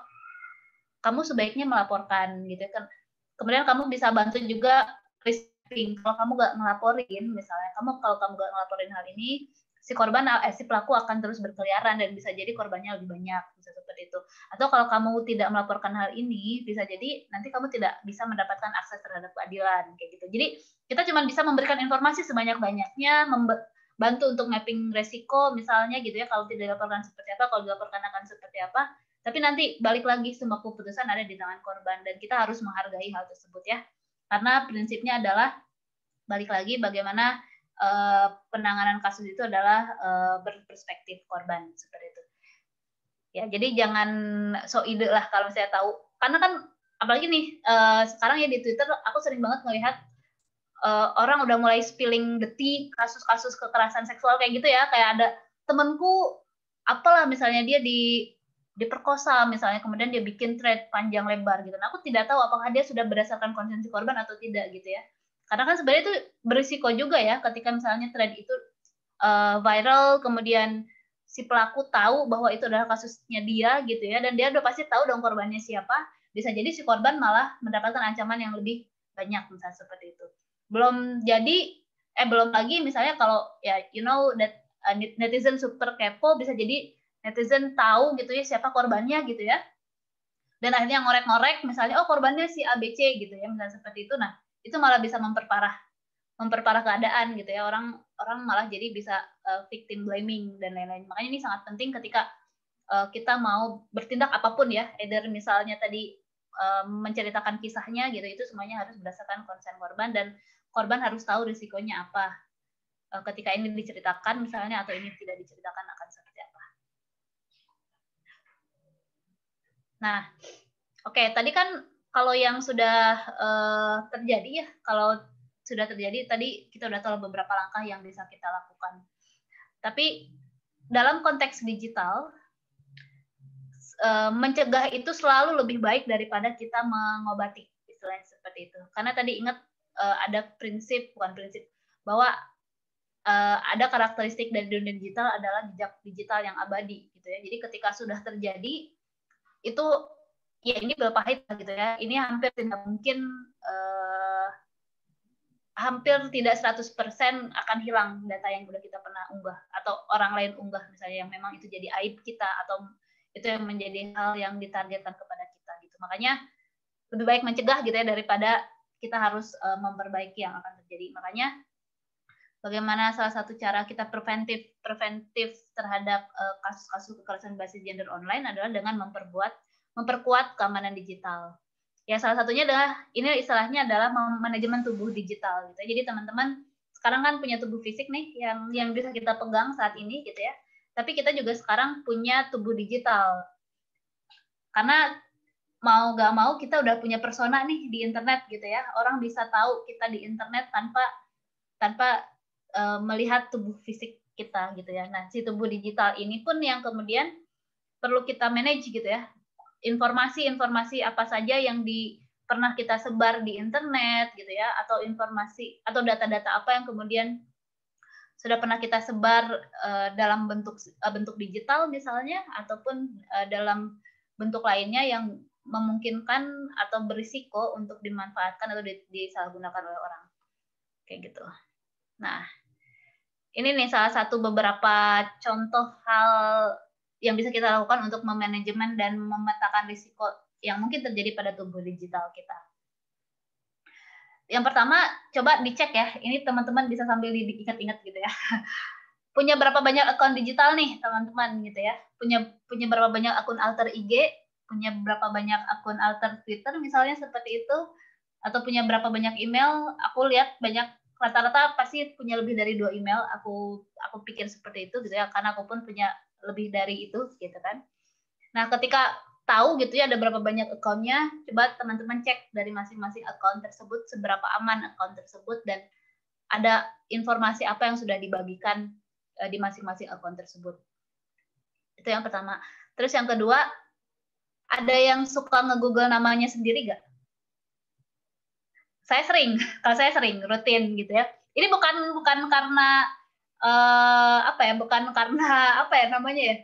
kamu sebaiknya melaporkan gitu kan. Kemudian kamu bisa bantu juga risk-taking. Kalau kamu nggak ngelaporin, misalnya kalau kamu nggak ngelaporin hal ini, si pelaku akan terus berkeliaran dan bisa jadi korbannya lebih banyak, bisa seperti itu. Atau kalau kamu tidak melaporkan hal ini, bisa jadi nanti kamu tidak bisa mendapatkan akses terhadap keadilan kayak gitu. Jadi kita cuma bisa memberikan informasi sebanyak-banyaknya, bantu untuk mapping resiko misalnya gitu ya, kalau tidak dilaporkan seperti apa, kalau dilaporkan akan seperti apa. Tapi nanti balik lagi semua keputusan ada di tangan korban, dan kita harus menghargai hal tersebut ya. Karena prinsipnya adalah balik lagi bagaimana penanganan kasus itu adalah berperspektif korban seperti itu. Ya, jadi jangan so ide lah kalau saya tahu. Karena kan apalagi nih sekarang ya di Twitter aku sering banget melihat orang udah mulai spilling the tea kasus-kasus kekerasan seksual kayak gitu ya. Kayak ada temanku apalah misalnya dia diperkosa misalnya, kemudian dia bikin thread panjang lebar gitu. Nah, aku tidak tahu apakah dia sudah berdasarkan konsensi korban atau tidak gitu ya. Karena kan sebenarnya itu berisiko juga ya ketika misalnya thread itu viral, kemudian si pelaku tahu bahwa itu adalah kasusnya dia gitu ya, dan dia udah pasti tahu dong korbannya siapa, bisa jadi si korban malah mendapatkan ancaman yang lebih banyak misalnya seperti itu. Belum lagi misalnya kalau ya you know that netizen super kepo, bisa jadi netizen tahu gitu ya siapa korbannya gitu ya, dan akhirnya ngorek-ngorek misalnya oh korbannya si ABC gitu ya misalnya seperti itu. Nah itu malah bisa memperparah keadaan gitu ya, orang malah jadi bisa victim blaming dan lain-lain. Makanya ini sangat penting ketika kita mau bertindak apapun ya, either misalnya tadi menceritakan kisahnya gitu, itu semuanya harus berdasarkan konsen korban, dan korban harus tahu risikonya apa ketika ini diceritakan misalnya atau ini tidak diceritakan akan seperti apa. Nah, oke, tadi kan kalau yang sudah terjadi ya, kalau sudah terjadi, tadi kita udah tahu beberapa langkah yang bisa kita lakukan. Tapi dalam konteks digital, mencegah itu selalu lebih baik daripada kita mengobati, istilahnya seperti itu. Karena tadi ingat ada bukan prinsip, bahwa ada karakteristik dari dunia digital adalah jejak digital yang abadi gitu ya. Jadi ketika sudah terjadi itu ya ini pil pahit gitu ya. Ini hampir tidak mungkin hampir tidak 100% akan hilang data yang sudah kita pernah unggah atau orang lain unggah misalnya yang memang itu jadi aib kita atau itu yang menjadi hal yang ditargetkan kepada kita gitu. Makanya lebih baik mencegah gitu ya daripada kita harus memperbaiki yang akan terjadi. Makanya bagaimana salah satu cara kita preventif terhadap kasus-kasus kekerasan berbasis gender online adalah dengan memperkuat keamanan digital. Ya salah satunya adalah ini istilahnya adalah manajemen tubuh digital gitu. Jadi teman-teman sekarang kan punya tubuh fisik nih yang bisa kita pegang saat ini gitu ya. Tapi kita juga sekarang punya tubuh digital. Karena mau gak mau kita udah punya persona nih di internet gitu ya. Orang bisa tahu kita di internet tanpa melihat tubuh fisik kita gitu ya. Nah, si tubuh digital ini pun yang kemudian perlu kita manage gitu ya. Informasi-informasi apa saja yang pernah kita sebar di internet gitu ya, atau informasi atau data-data apa yang kemudian sudah pernah kita sebar dalam bentuk digital misalnya, ataupun dalam bentuk lainnya yang memungkinkan atau berisiko untuk dimanfaatkan atau disalahgunakan oleh orang kayak gitu. Nah, ini nih salah satu beberapa contoh hal yang bisa kita lakukan untuk memanajemen dan memetakan risiko yang mungkin terjadi pada tubuh digital kita. Yang pertama, coba dicek ya. Ini teman-teman bisa sambil diingat-ingat gitu ya. Punya berapa banyak akun digital nih, teman-teman gitu ya. Punya berapa banyak akun alter IG, punya berapa banyak akun alter Twitter misalnya seperti itu, atau punya berapa banyak email. Aku lihat banyak, rata-rata pasti punya lebih dari 2 email. Aku pikir seperti itu gitu ya, karena aku pun punya lebih dari itu gitu kan. Nah, ketika tahu gitu ya ada berapa banyak akunnya, coba teman-teman cek dari masing-masing akun tersebut seberapa aman akun tersebut dan ada informasi apa yang sudah dibagikan di masing-masing akun tersebut. Itu yang pertama. Terus yang kedua, ada yang suka nge-Google namanya sendiri nggak? Kalau saya sering, rutin gitu ya. Ini bukan karena bukan karena apa ya namanya ya?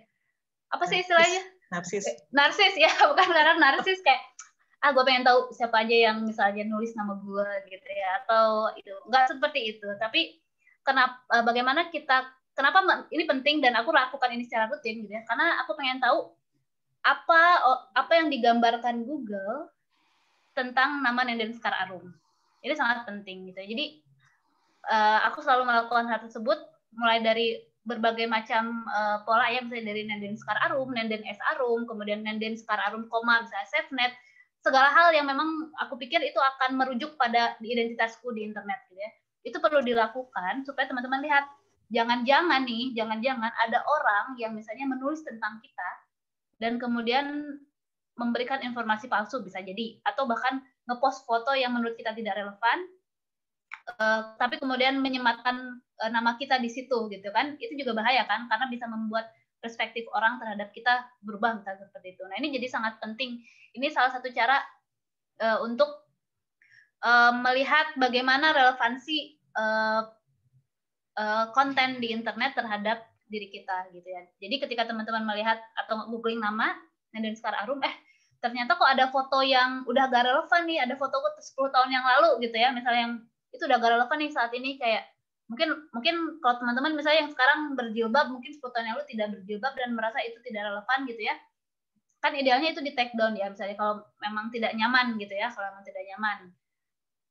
Apa sih istilahnya? Narsis ya, bukan karena narsis kayak gue pengen tahu siapa aja yang misalnya nulis nama gue gitu ya, atau itu nggak seperti itu. Tapi kenapa ini penting dan aku lakukan ini secara rutin gitu ya, karena aku pengen tahu apa yang digambarkan Google tentang nama Nenden Sekar Arum. Ini sangat penting gitu. Jadi aku selalu melakukan hal tersebut mulai dari berbagai macam pola ya, misalnya dari Nenden Sekar Arum, Nenden S Arum, kemudian Nenden Sekar Arum, misalnya SafeNet, segala hal yang memang aku pikir itu akan merujuk pada identitasku di internet gitu ya. Itu perlu dilakukan supaya teman-teman lihat, jangan-jangan ada orang yang misalnya menulis tentang kita dan kemudian memberikan informasi palsu bisa jadi, atau bahkan ngepost foto yang menurut kita tidak relevan, tapi kemudian menyematkan nama kita di situ gitu kan, itu juga bahaya kan, karena bisa membuat perspektif orang terhadap kita berubah misalnya seperti itu. Nah ini jadi sangat penting. Ini salah satu cara untuk melihat bagaimana relevansi konten di internet terhadap diri kita gitu ya. Jadi ketika teman-teman melihat atau googling nama Nenden Sekar Arum, ternyata kok ada foto yang udah gak relevan nih, ada foto 10 tahun yang lalu gitu ya, misalnya yang itu udah gak relevan nih saat ini, kayak mungkin kalau teman-teman misalnya yang sekarang berjilbab, mungkin 10 tahun yang lalu tidak berjilbab dan merasa itu tidak relevan gitu ya, kan idealnya itu di take down ya, misalnya kalau memang tidak nyaman gitu ya, kalau memang tidak nyaman.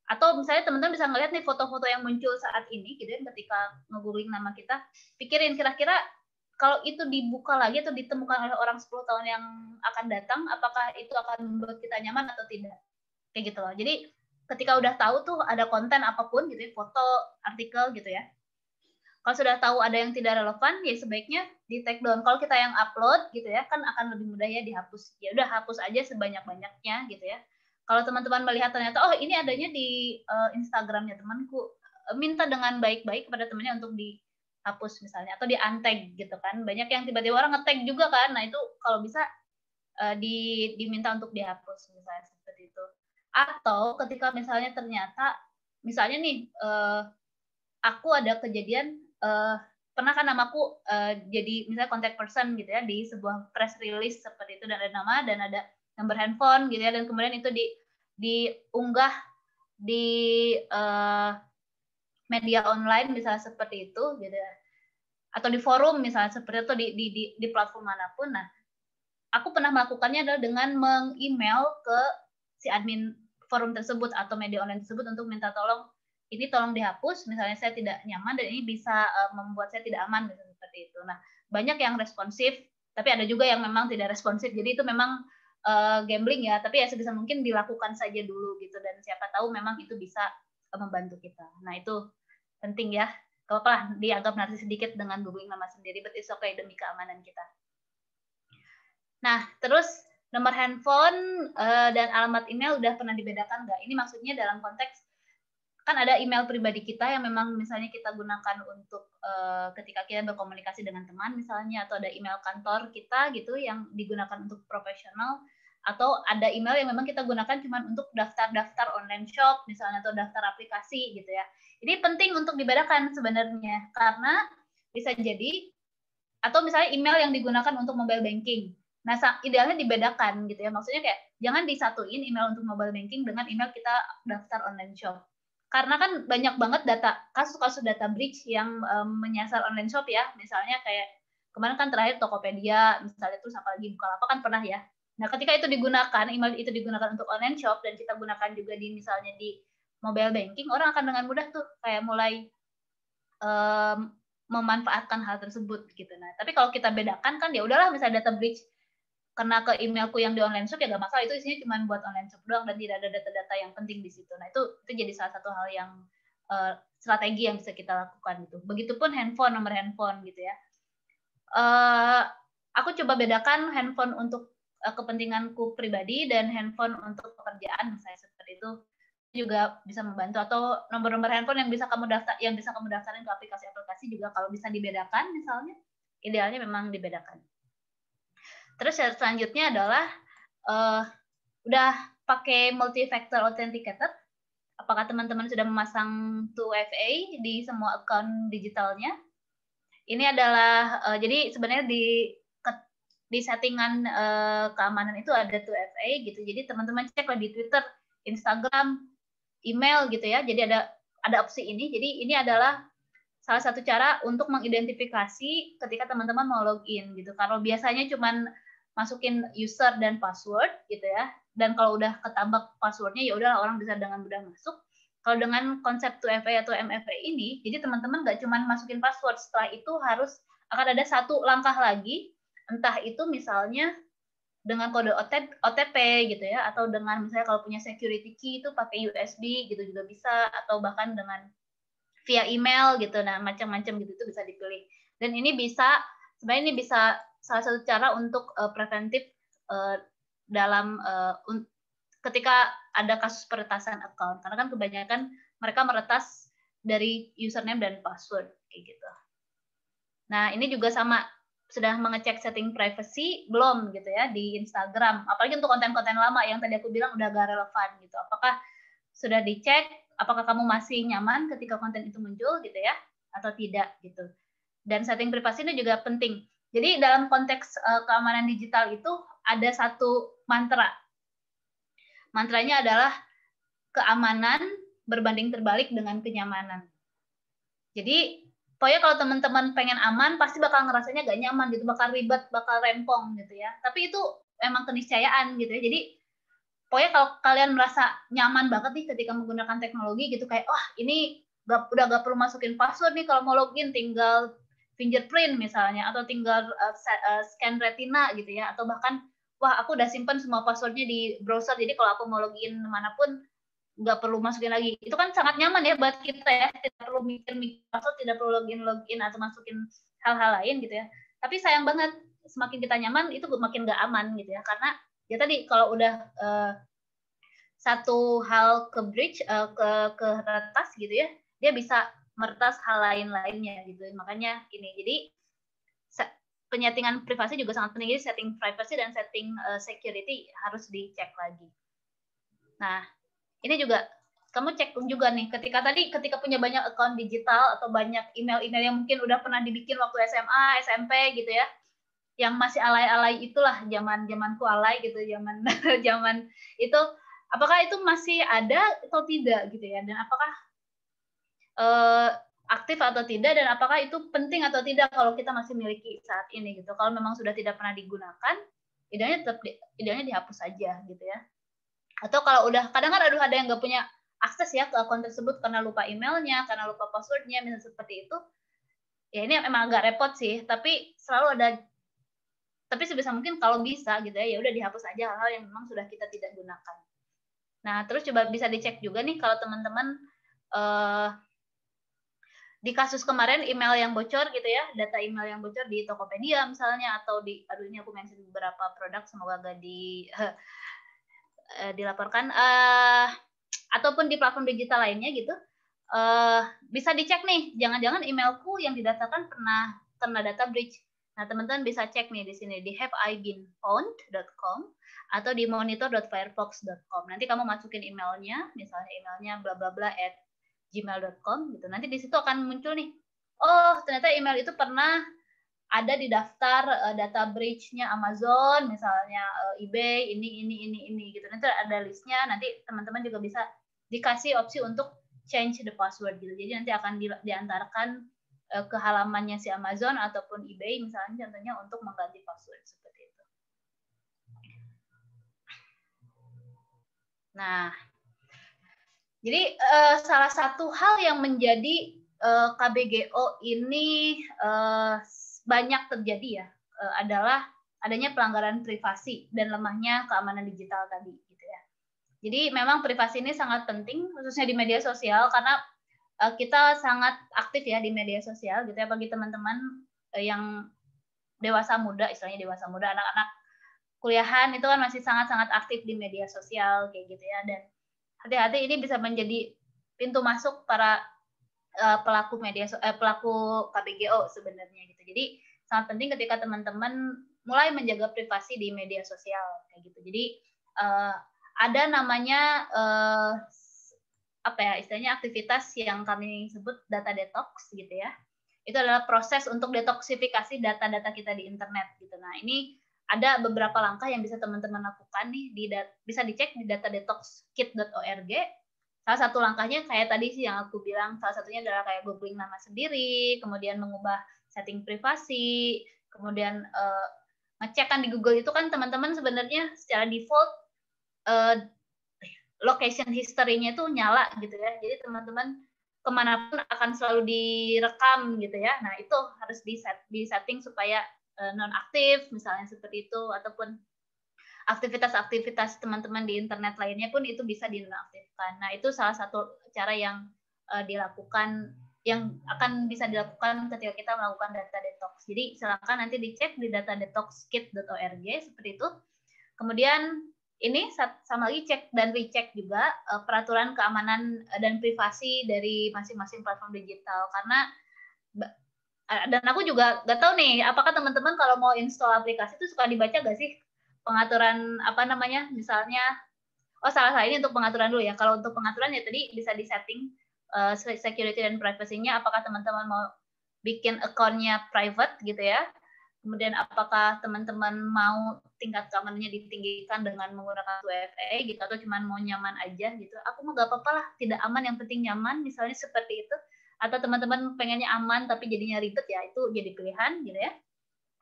Atau misalnya teman-teman bisa ngeliat nih foto-foto yang muncul saat ini gitu ya, ketika nge-googling nama kita, pikirin kira-kira kalau itu dibuka lagi atau ditemukan oleh orang 10 tahun yang akan datang, apakah itu akan membuat kita nyaman atau tidak? Kayak gitu loh. Jadi ketika udah tahu tuh ada konten apapun gitu ya, foto, artikel gitu ya, kalau sudah tahu ada yang tidak relevan, ya sebaiknya di take down. Kalau kita yang upload gitu ya, kan akan lebih mudah ya dihapus. Ya udah hapus aja sebanyak-banyaknya gitu ya. kalau teman-teman melihat ternyata oh ini adanya di Instagramnya temanku, minta dengan baik-baik kepada temannya untuk dihapus misalnya atau di-untag gitu kan. Banyak yang tiba-tiba orang nge-tag juga kan. Nah, itu kalau bisa diminta untuk dihapus misalnya seperti itu. Atau ketika misalnya ternyata misalnya nih aku ada kejadian pernah kan namaku jadi misalnya contact person gitu ya di sebuah press release seperti itu, dan ada nama dan ada nomor handphone gitu ya, dan kemudian itu diunggah di media online misalnya seperti itu gitu ya, atau di forum misalnya seperti itu di platform manapun. Nah, aku pernah melakukannya adalah dengan meng-email ke si admin forum tersebut atau media online tersebut untuk minta tolong ini tolong dihapus, misalnya saya tidak nyaman dan ini bisa membuat saya tidak aman misalnya seperti itu. Nah, banyak yang responsif, tapi ada juga yang memang tidak responsif. Jadi itu memang gambling ya, tapi ya sebisa mungkin dilakukan saja dulu gitu, dan siapa tahu memang itu bisa membantu kita. Nah, itu penting ya. Gak apa-apa lah dianggap narsis sedikit dengan googling nama sendiri, but it's okay demi keamanan kita. Nah, terus nomor handphone dan alamat email udah pernah dibedakan nggak? Ini maksudnya dalam konteks kan ada email pribadi kita yang memang misalnya kita gunakan untuk ketika kita berkomunikasi dengan teman misalnya, atau ada email kantor kita gitu yang digunakan untuk profesional, atau ada email yang memang kita gunakan cuma untuk daftar-daftar online shop misalnya atau daftar aplikasi gitu ya. Ini penting untuk dibedakan sebenarnya, karena bisa jadi atau misalnya email yang digunakan untuk mobile banking. Nah, idealnya dibedakan gitu ya. Maksudnya kayak jangan disatuin email untuk mobile banking dengan email kita daftar online shop. Karena kan banyak banget kasus-kasus data breach yang menyasar online shop ya. Misalnya kayak kemarin kan terakhir Tokopedia, misalnya terus apalagi Bukalapak kan pernah ya. Nah, ketika itu digunakan, email itu digunakan untuk online shop dan kita gunakan juga di misalnya di mobile banking, orang akan dengan mudah tuh kayak mulai memanfaatkan hal tersebut gitu. Nah, tapi kalau kita bedakan kan ya udahlah, misalnya data breach kena ke emailku yang di online shop ya nggak masalah, itu isinya cuma buat online shop doang dan tidak ada data-data yang penting di situ. Nah, itu jadi salah satu hal yang strategi yang bisa kita lakukan gitu. Begitupun handphone, nomor handphone gitu ya. Aku coba bedakan handphone untuk kepentinganku pribadi dan handphone untuk pekerjaan misalnya seperti itu, juga bisa membantu. Atau nomor-nomor handphone yang bisa kamu daftarin ke aplikasi-aplikasi juga kalau bisa dibedakan misalnya, idealnya memang dibedakan. Terus selanjutnya adalah udah pakai multi-factor authenticator. Apakah teman-teman sudah memasang 2FA di semua akun digitalnya? Ini adalah jadi sebenarnya di settingan keamanan itu ada 2FA gitu. Jadi teman-teman ceklah di Twitter, Instagram, email gitu ya. Jadi ada opsi ini. Jadi ini adalah salah satu cara untuk mengidentifikasi ketika teman-teman mau login gitu. Kalau biasanya cuman masukin user dan password gitu ya, dan kalau udah ketambak passwordnya ya udah orang bisa dengan mudah masuk. Kalau dengan konsep 2FA atau MFA ini, jadi teman-teman nggak cuma masukin password, setelah itu akan ada satu langkah lagi, entah itu misalnya dengan kode OTP gitu ya, atau dengan misalnya kalau punya security key itu pakai USB gitu juga bisa, atau bahkan dengan via email gitu. Nah, macam-macam gitu itu bisa dipilih. Dan ini sebenarnya ini bisa salah satu cara untuk preventif dalam ketika ada kasus peretasan account, karena kan kebanyakan mereka meretas dari username dan password kayak gitu. Nah, ini juga sama, sudah mengecek setting privacy belum gitu ya di Instagram, apalagi untuk konten-konten lama yang tadi aku bilang udah gak relevan gitu. Apakah sudah dicek, apakah kamu masih nyaman ketika konten itu muncul gitu ya, atau tidak gitu. Dan setting privasi ini juga penting. Jadi dalam konteks keamanan digital itu ada satu mantra. Mantranya adalah keamanan berbanding terbalik dengan kenyamanan. Jadi pokoknya kalau teman-teman pengen aman, pasti bakal ngerasanya gak nyaman gitu, bakal ribet, bakal rempong gitu ya. Tapi itu emang keniscayaan gitu ya. Jadi pokoknya kalau kalian merasa nyaman banget nih ketika menggunakan teknologi gitu, kayak wah ini udah gak perlu masukin password nih, kalau mau login tinggal fingerprint misalnya, atau tinggal scan retina gitu ya, atau bahkan wah aku udah simpen semua passwordnya di browser, jadi kalau aku mau login manapun nggak perlu masukin lagi. Itu kan sangat nyaman ya buat kita ya, tidak perlu mikir password, tidak perlu login atau masukin hal-hal lain gitu ya. Tapi sayang banget, semakin kita nyaman itu makin nggak aman gitu ya, karena ya tadi kalau udah satu hal ke breach ke retas gitu ya, dia bisa meretas hal lain-lainnya gitu. Makanya ini, jadi penyetingan privasi juga sangat penting. Jadi setting privacy dan setting security harus dicek lagi. Nah, ini juga kamu cek juga nih, ketika punya banyak account digital atau banyak email-email yang mungkin udah pernah dibikin waktu SMA, SMP gitu ya, yang masih alay-alay itulah, zamanku alay gitu, zaman itu, apakah itu masih ada atau tidak gitu ya, dan apakah aktif atau tidak, dan apakah itu penting atau tidak kalau kita masih miliki saat ini gitu. Kalau memang sudah tidak pernah digunakan, idealnya dihapus aja gitu ya. Atau kalau udah, kadang kan ada yang nggak punya akses ya ke akun tersebut karena lupa emailnya, karena lupa passwordnya, misalnya seperti itu. Ya ini emang agak repot sih, tapi selalu ada. Tapi sebisa mungkin kalau bisa gitu ya udah dihapus aja hal-hal yang memang sudah kita tidak gunakan. Nah, terus coba bisa dicek juga nih kalau teman-teman di kasus kemarin email yang bocor gitu ya, data email yang bocor di Tokopedia misalnya, atau di, aduh ini aku mention beberapa produk, semoga gak dilaporkan, ataupun di platform digital lainnya gitu, bisa dicek nih, jangan-jangan emailku yang didaftarkan pernah kena data breach. Nah, teman-teman bisa cek nih di sini di haveibeenpwned.com atau di monitor.firefox.com. Nanti kamu masukin emailnya, misalnya emailnya bla bla bla @gmail.com gitu. Nanti di situ akan muncul nih, oh ternyata email itu pernah ada di daftar data breach-nya Amazon, misalnya eBay, ini gitu. Nanti ada listnya, nanti teman-teman juga bisa dikasih opsi untuk change the password gitu. Jadi nanti akan diantarkan ke halamannya si Amazon ataupun eBay misalnya, contohnya untuk mengganti password seperti itu. Nah, jadi salah satu hal yang menjadi KBGO ini banyak terjadi ya, adalah adanya pelanggaran privasi dan lemahnya keamanan digital tadi gitu ya. Jadi memang privasi ini sangat penting khususnya di media sosial, karena kita sangat aktif ya di media sosial gitu ya, bagi teman-teman yang dewasa muda, istilahnya dewasa muda, anak-anak kuliahan itu kan masih sangat-sangat aktif di media sosial kayak gitu ya. Dan hati-hati, ini bisa menjadi pintu masuk para pelaku KBGO sebenarnya gitu. Jadi sangat penting ketika teman-teman mulai menjaga privasi di media sosial kayak gitu. Jadi ada namanya apa ya istilahnya, aktivitas yang kami sebut data detox gitu ya. Itu adalah proses untuk detoksifikasi data-data kita di internet gitu. Nah, ini ada beberapa langkah yang bisa teman-teman lakukan nih, bisa dicek di datadetoxkit.org. Salah satu langkahnya kayak tadi sih yang aku bilang, salah satunya adalah kayak googling nama sendiri, kemudian mengubah setting privasi, kemudian ngecek kan di Google itu kan teman-teman sebenarnya secara default location history-nya itu nyala gitu ya. Jadi teman-teman kemanapun akan selalu direkam gitu ya. Nah, itu harus di-setting supaya non-aktif misalnya seperti itu, ataupun aktivitas-aktivitas teman-teman di internet lainnya pun itu bisa dinonaktifkan. Nah, itu salah satu cara yang dilakukan, yang akan bisa dilakukan ketika kita melakukan data detox. Jadi silakan nanti dicek di datadetoxkit.org seperti itu. Kemudian ini sama lagi cek dan recheck juga peraturan keamanan dan privasi dari masing-masing platform digital, karena dan aku juga nggak tahu nih apakah teman-teman kalau mau install aplikasi itu suka dibaca nggak sih pengaturan apa namanya, misalnya salah ini untuk pengaturan dulu ya. Kalau untuk pengaturan ya tadi bisa di setting security dan privacy-nya, apakah teman-teman mau bikin account-nya private gitu ya. Kemudian apakah teman-teman mau tingkat keamanannya ditinggikan dengan menggunakan 2FA gitu, atau cuma mau nyaman aja gitu. Aku mau gak apa-apa lah, tidak aman yang penting nyaman, misalnya seperti itu. Atau teman-teman pengennya aman tapi jadinya ribet, ya itu jadi pilihan gitu ya.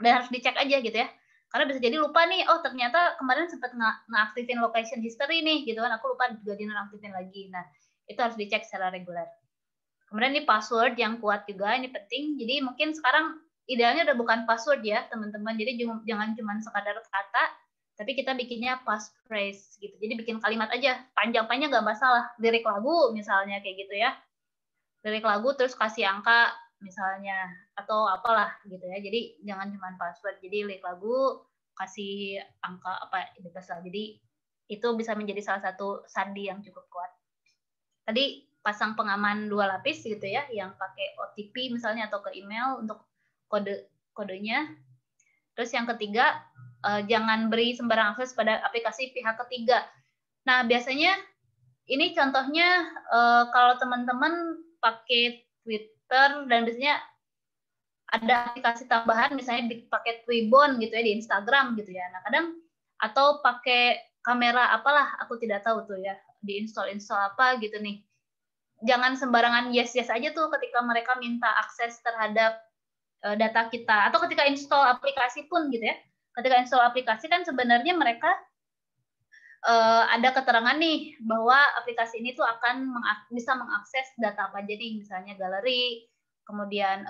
Dan harus dicek aja gitu ya. Karena bisa jadi lupa nih, oh ternyata kemarin sempat ngeaktifin location history nih gitu kan, aku lupa juga dinonaktifin lagi. Nah, itu harus dicek secara reguler. Kemudian ini password yang kuat juga, ini penting. Jadi mungkin sekarang idealnya udah bukan password ya teman-teman, jadi jangan cuma sekadar kata, tapi kita bikinnya passphrase gitu. Jadi bikin kalimat aja, panjang-panjang nggak masalah, lirik lagu misalnya kayak gitu ya, lirik lagu terus kasih angka misalnya atau apalah gitu ya. Jadi jangan cuma password, jadi lirik lagu kasih angka apa bebas lah. Jadi Itu bisa menjadi salah satu sandi yang cukup kuat. Tadi pasang pengaman 2 lapis gitu ya, yang pakai OTP misalnya atau ke email untuk kodenya. Terus yang ketiga, jangan beri sembarang akses pada aplikasi pihak ketiga. Nah, biasanya ini contohnya kalau teman-teman pakai Twitter dan biasanya ada aplikasi tambahan misalnya dipakai Twibbon gitu ya di Instagram gitu ya. Nah, kadang atau pakai kamera apalah, aku tidak tahu tuh ya, diinstall apa gitu nih. Jangan sembarangan yes aja tuh ketika mereka minta akses terhadap data kita, atau ketika install aplikasi pun gitu ya. Ketika install aplikasi kan sebenarnya mereka ada keterangan nih bahwa aplikasi ini tuh akan bisa mengakses data apa aja nih, misalnya galeri, kemudian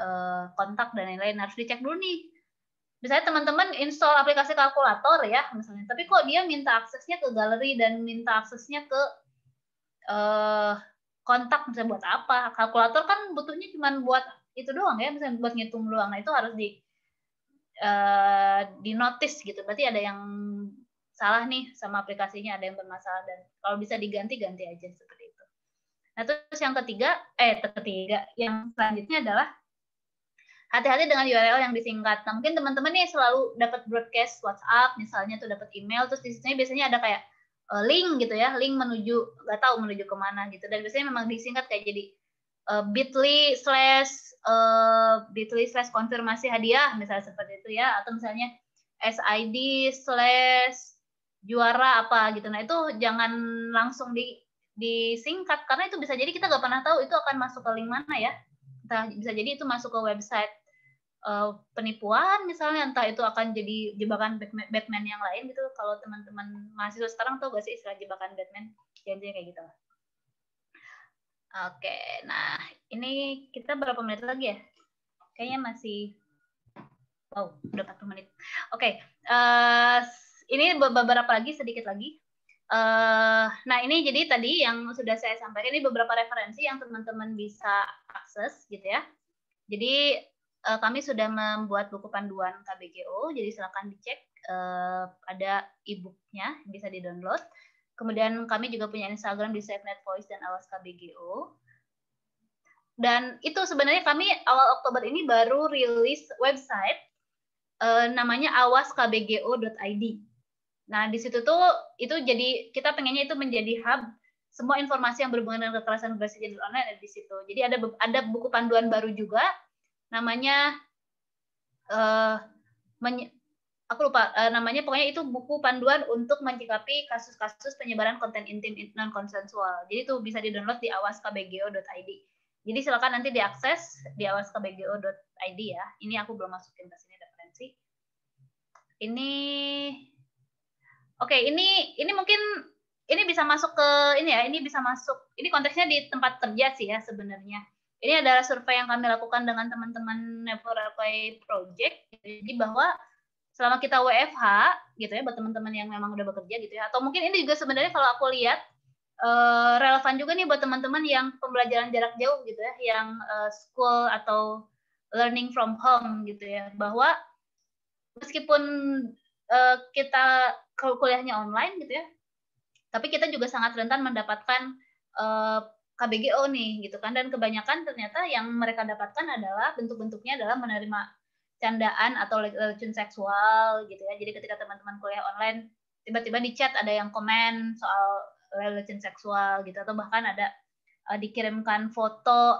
kontak dan lain-lain. Harus dicek dulu nih. Misalnya teman-teman install aplikasi kalkulator ya misalnya, tapi kok dia minta aksesnya ke galeri dan minta aksesnya ke kontak, misalnya buat apa? Kalkulator kan butuhnya cuma buat itu doang ya, misalnya buat ngitung doang. Nah, itu harus di notice gitu. Berarti ada yang salah nih sama aplikasinya, ada yang bermasalah, dan kalau bisa diganti aja seperti itu. Nah, terus yang ketiga, yang selanjutnya adalah hati-hati dengan URL yang disingkat. Nah, mungkin teman-teman nih selalu dapat broadcast WhatsApp, misalnya tuh dapat email, terus di sini biasanya ada kayak link gitu ya, link menuju, nggak tahu menuju kemana gitu. Dan biasanya memang disingkat kayak jadi bit.ly/konfirmasi hadiah, misalnya seperti itu ya, atau misalnya SID/juara apa gitu. Nah, itu jangan langsung disingkat, karena itu bisa jadi kita nggak pernah tahu itu akan masuk ke link mana ya. Bisa jadi itu masuk ke website penipuan misalnya, entah itu akan jadi jebakan Batman yang lain gitu. Kalau teman-teman mahasiswa sekarang tahu gak sih istilah jebakan Batman? Jangan kayak gitu lah. Oke, nah ini kita berapa menit lagi ya? Kayaknya masih, wow, udah 40 menit. Oke, ini beberapa lagi, sedikit lagi. Nah, ini jadi tadi yang sudah saya sampaikan, ini beberapa referensi yang teman-teman bisa akses gitu ya. Jadi kami sudah membuat buku panduan KBGO, jadi silakan dicek, ada e-booknya, bisa di-download. Kemudian kami juga punya Instagram di SafeNet Voice dan Awas KBGO. Dan itu sebenarnya kami awal Oktober ini baru rilis website, namanya awaskbgo.id. Nah, di situ tuh, itu jadi, kita pengennya itu menjadi hub, semua informasi yang berhubungan dengan kekerasan berbasis gender online ada di situ. Jadi ada buku panduan baru juga, namanya aku lupa namanya, pokoknya itu buku panduan untuk menyikapi kasus-kasus penyebaran konten intim non konsensual. Jadi itu bisa di-download di awaskbgo.id. Jadi silakan nanti diakses di awaskbgo.id ya. Ini aku belum masukin ke sini referensi. Oke, ini mungkin ini bisa masuk ke ini ya, ini bisa masuk. Ini konteksnya di tempat kerja sih ya sebenarnya. Ini adalah survei yang kami lakukan dengan teman-teman Never Apply Project. Jadi bahwa selama kita WFH gitu ya, buat teman-teman yang memang udah bekerja gitu ya, atau mungkin ini juga sebenarnya kalau aku lihat relevan juga nih buat teman-teman yang pembelajaran jarak jauh gitu ya, yang school atau learning from home gitu ya, bahwa meskipun kita kuliahnya online gitu ya, tapi kita juga sangat rentan mendapatkan KBGO nih gitu kan, dan kebanyakan ternyata yang mereka dapatkan adalah bentuk-bentuknya adalah menerima candaan atau lelucon seksual gitu ya. Jadi ketika teman-teman kuliah online tiba-tiba di chat ada yang komen soal lelucon seksual gitu, atau bahkan ada dikirimkan foto,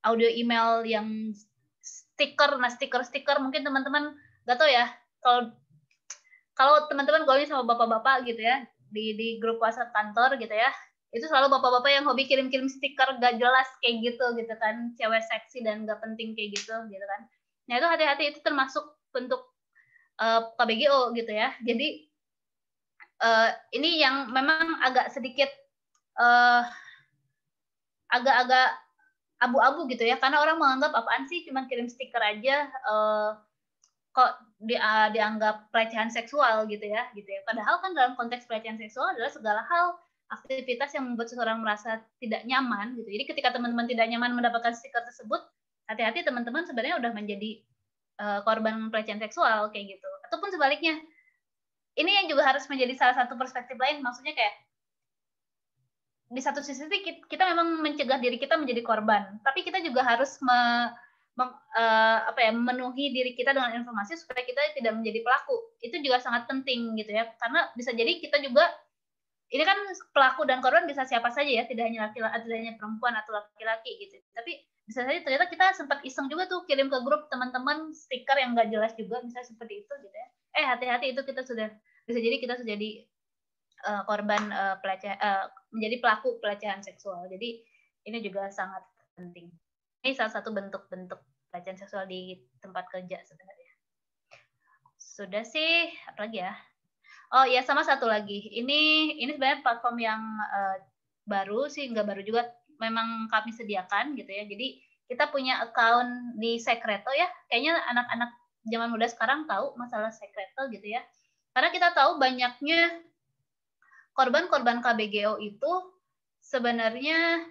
audio, email yang stiker. Nah, stiker mungkin teman-teman nggak tahu ya, kalau teman-teman gaulnya sama bapak-bapak gitu ya, di grup WhatsApp kantor gitu ya, itu selalu bapak-bapak yang hobi kirim-kirim stiker gak jelas kayak gitu kan, cewek seksi dan gak penting kayak gitu kan. Nah, itu hati-hati, itu termasuk bentuk KBGO gitu ya. Jadi ini yang memang agak sedikit agak-agak abu-abu gitu ya, karena orang menganggap apaan sih cuman kirim stiker aja, kok dianggap pelecehan seksual gitu ya. Padahal kan dalam konteks pelecehan seksual adalah segala hal, aktivitas yang membuat seseorang merasa tidak nyaman gitu. Jadi ketika teman-teman tidak nyaman mendapatkan stiker tersebut, hati-hati teman-teman sebenarnya udah menjadi korban pelecehan seksual kayak gitu. Ataupun sebaliknya, ini yang juga harus menjadi salah satu perspektif lain, maksudnya kayak di satu sisi kita memang mencegah diri kita menjadi korban, tapi kita juga harus memenuhi diri kita dengan informasi supaya kita tidak menjadi pelaku. Itu juga sangat penting gitu ya, karena bisa jadi kita juga, ini kan pelaku dan korban bisa siapa saja ya, tidak hanya laki-laki, tidak hanya perempuan atau laki-laki gitu. Tapi bisa saja ternyata kita sempat iseng juga tuh kirim ke grup teman-teman stiker yang nggak jelas juga, misalnya seperti itu gitu ya. Hati-hati, itu kita sudah bisa jadi kita sudah jadi korban menjadi pelaku pelecehan seksual. Jadi ini juga sangat penting. Ini salah satu bentuk-bentuk pelecehan seksual di tempat kerja sebenarnya. Sudah sih, apa lagi ya? Oh ya, sama satu lagi. Ini sebenarnya platform yang baru sih, nggak baru juga, memang kami sediakan gitu ya. Jadi kita punya account di Secreto ya. Kayaknya anak-anak zaman muda sekarang tahu masalah Secreto gitu ya. Karena kita tahu banyaknya korban-korban KBGO itu sebenarnya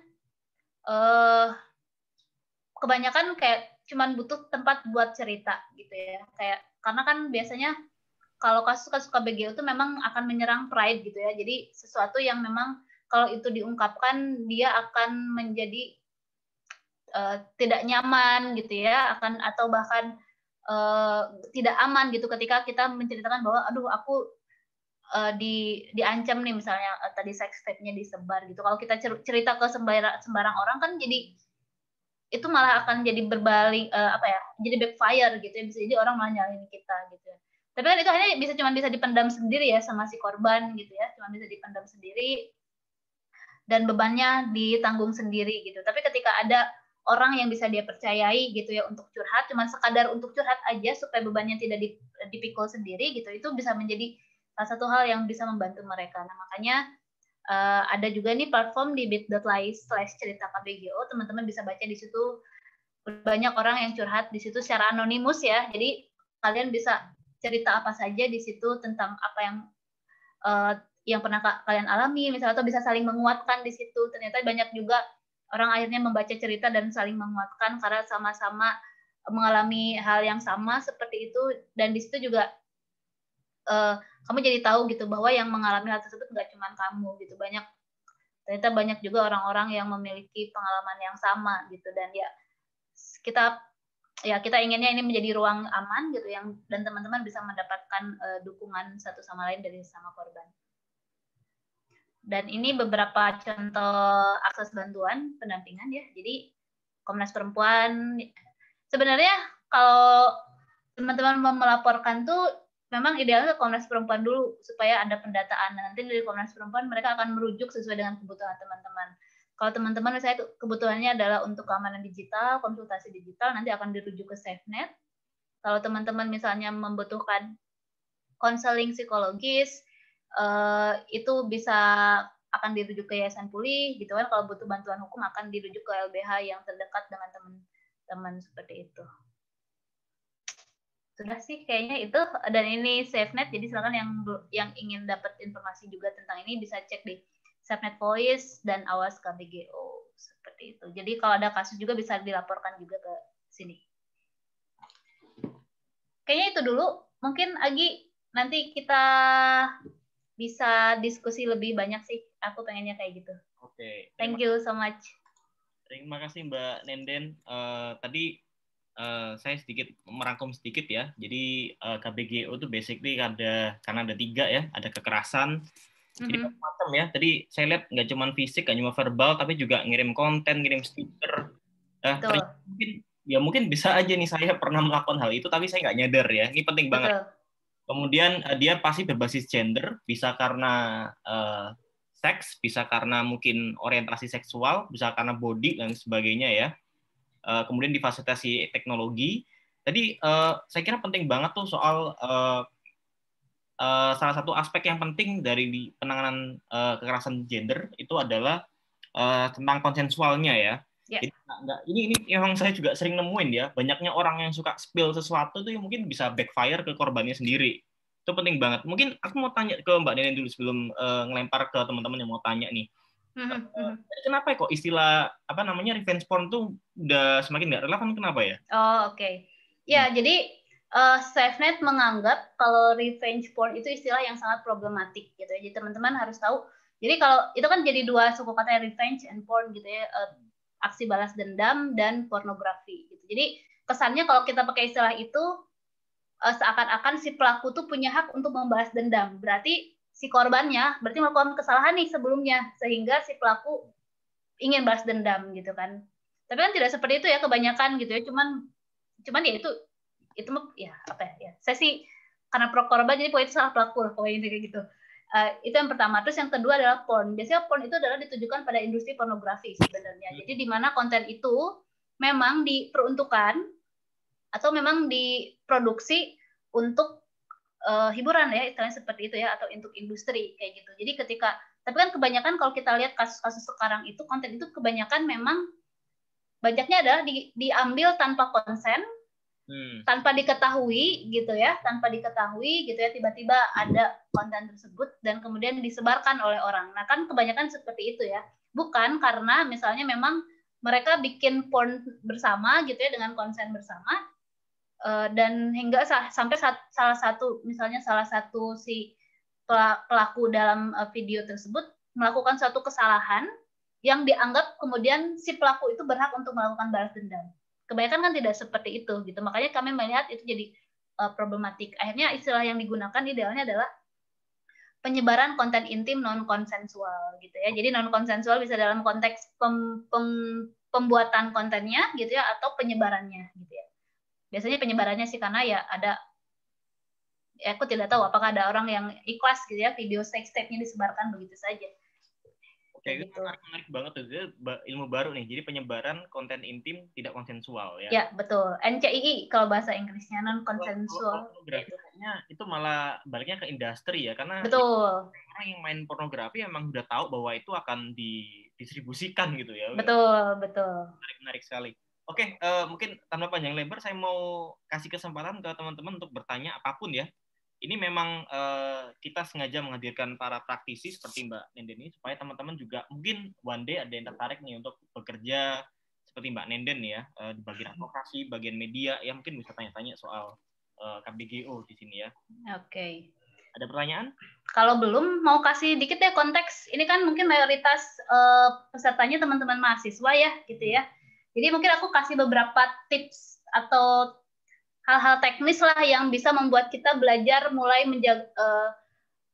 kebanyakan kayak cuman butuh tempat buat cerita gitu ya. Kayak karena kan biasanya kalau kasus-kasus KBGO itu memang akan menyerang pride gitu ya. Jadi sesuatu yang memang kalau itu diungkapkan dia akan menjadi tidak nyaman gitu ya, atau bahkan tidak aman gitu ketika kita menceritakan bahwa aduh aku diancam nih, misalnya tadi sex tape-nya disebar gitu. Kalau kita cerita ke sembarang orang kan jadi itu malah akan jadi berbalik jadi backfire gitu ya, bisa jadi orang malah nyalahin kita gitu ya. Tapi kan itu hanya cuma bisa dipendam sendiri ya sama si korban gitu ya, cuma bisa dipendam sendiri dan bebannya ditanggung sendiri gitu. Tapi ketika ada orang yang bisa dia percayai gitu ya untuk curhat, cuma sekadar untuk curhat aja supaya bebannya tidak dipikul sendiri gitu, itu bisa menjadi salah satu hal yang bisa membantu mereka. Nah, makanya ada juga nih platform di bit.ly/cerita-KBGO, teman-teman bisa baca di situ, banyak orang yang curhat di situ secara anonimus ya. Jadi kalian bisa cerita apa saja di situ tentang apa yang pernah kalian alami misalnya, atau bisa saling menguatkan di situ. Ternyata banyak juga orang akhirnya membaca cerita dan saling menguatkan karena sama-sama mengalami hal yang sama seperti itu. Dan di situ juga kamu jadi tahu gitu bahwa yang mengalami hal tersebut nggak cuma kamu gitu, ternyata banyak juga orang-orang yang memiliki pengalaman yang sama gitu. Dan ya kita inginnya ini menjadi ruang aman gitu dan teman-teman bisa mendapatkan dukungan satu sama lain dari sesama korban. Dan ini beberapa contoh akses bantuan pendampingan ya. Jadi Komnas Perempuan sebenarnya kalau teman-teman mau melaporkan tuh memang idealnya ke Komnas Perempuan dulu supaya ada pendataan. Nanti dari Komnas Perempuan mereka akan merujuk sesuai dengan kebutuhan teman-teman. Kalau teman-teman misalnya kebutuhannya adalah untuk keamanan digital, konsultasi digital, nanti akan dirujuk ke SafeNet. Kalau teman-teman misalnya membutuhkan konseling psikologis, itu bisa akan dirujuk ke Yayasan Pulih gitu kan. Kalau butuh bantuan hukum akan dirujuk ke LBH yang terdekat dengan teman-teman seperti itu. Sudah sih kayaknya itu, dan ini SafeNet, jadi silakan yang ingin dapat informasi juga tentang ini bisa cek di SafeNet Voice dan Awas KBGO seperti itu. Jadi kalau ada kasus juga bisa dilaporkan juga ke sini. Kayaknya itu dulu. Mungkin Agi nanti kita bisa diskusi lebih banyak sih. Aku pengennya kayak gitu. Oke. Thank you so much. Terima kasih Mbak Nenden. Tadi saya sedikit merangkum sedikit ya. Jadi KBGO itu basically karena ada 3 ya, ada kekerasan. Jadi macam ya. Tadi saya lihat nggak cuma fisik, nggak cuma verbal, tapi juga ngirim konten, ngirim stiker. Mungkin bisa aja nih saya pernah melakukan hal itu, tapi saya nggak nyadar ya. Ini penting banget. Kemudian dia pasti berbasis gender, bisa karena seks, bisa karena mungkin orientasi seksual, bisa karena body dan sebagainya ya. Kemudian difasilitasi teknologi. Tadi saya kira penting banget tuh soal salah satu aspek yang penting dari penanganan kekerasan gender itu adalah tentang konsensualnya ya. Jadi, ini memang saya juga sering nemuin ya, banyaknya orang yang suka spill sesuatu tuh yang mungkin bisa backfire ke korbannya sendiri. Itu penting banget. Mungkin aku mau tanya ke Mbak Nenen dulu sebelum ngelempar ke teman-teman yang mau tanya nih. Kenapa kok istilah revenge porn tuh udah semakin nggak relevan, kenapa ya? Oke. Ya, jadi SafeNet menganggap kalau revenge porn itu istilah yang sangat problematik gitu ya. Jadi teman-teman harus tahu. Jadi kalau itu kan jadi dua suku kata, revenge and porn gitu ya, aksi balas dendam dan pornografi gitu. Jadi kesannya kalau kita pakai istilah itu seakan-akan si pelaku tuh punya hak untuk membalas dendam. Berarti si korbannya berarti melakukan kesalahan nih sebelumnya sehingga si pelaku ingin balas dendam gitu kan. Tapi kan tidak seperti itu ya kebanyakan gitu ya. Cuman ya itu ya apa ya. Saya sih karena pro korban jadi pokoknya itu salah pelaku lah pokoknya kayak gitu. Itu yang pertama. Terus yang kedua adalah porn. Biasanya porn itu adalah ditujukan pada industri pornografi sebenarnya. Jadi di mana konten itu memang diperuntukkan atau memang diproduksi untuk hiburan ya, istilahnya seperti itu ya, atau untuk industri kayak gitu. Jadi tapi kan kebanyakan kalau kita lihat kasus-kasus sekarang itu, konten itu kebanyakan memang banyaknya adalah diambil tanpa konsen, tanpa diketahui gitu ya, tiba-tiba ada konten tersebut dan kemudian disebarkan oleh orang. Nah kan kebanyakan seperti itu ya, bukan karena misalnya memang mereka bikin porn bersama gitu ya dengan konsen bersama, dan hingga sampai salah satu si pelaku dalam video tersebut melakukan suatu kesalahan yang dianggap kemudian si pelaku itu berhak untuk melakukan balas dendam. Kebanyakan kan tidak seperti itu gitu. Makanya kami melihat itu jadi problematik. Akhirnya istilah yang digunakan idealnya adalah penyebaran konten intim non konsensual gitu ya. Jadi non konsensual bisa dalam konteks pembuatan kontennya gitu ya, atau penyebarannya gitu ya. Biasanya penyebarannya sih karena ya aku tidak tahu apakah ada orang yang ikhlas gitu ya video sex tape-nya disebarkan begitu saja. Oke, itu gitu. Menarik banget tuh, ilmu baru nih. Jadi penyebaran konten intim tidak konsensual ya. Ya, betul. NCII kalau bahasa Inggrisnya, non konsensual. Pornografinya itu malah baliknya ke industri ya, karena betul. Orang yang main pornografi emang udah tahu bahwa itu akan didistribusikan gitu ya. Betul. Menarik sekali. Oke, mungkin tanpa panjang lebar saya mau kasih kesempatan ke teman-teman untuk bertanya apapun ya. Ini memang kita sengaja menghadirkan para praktisi seperti Mbak Nenden ini supaya teman-teman juga mungkin one day ada yang tertarik nih untuk bekerja seperti Mbak Nenden ya, di bagian advokasi, bagian media, ya mungkin bisa tanya-tanya soal KBGO di sini ya. Oke. Ada pertanyaan? Kalau belum, mau kasih dikit ya konteks. Ini kan mungkin mayoritas pesertanya teman-teman mahasiswa ya, gitu ya. Jadi mungkin aku kasih beberapa tips atau hal-hal teknis lah yang bisa membuat kita belajar mulai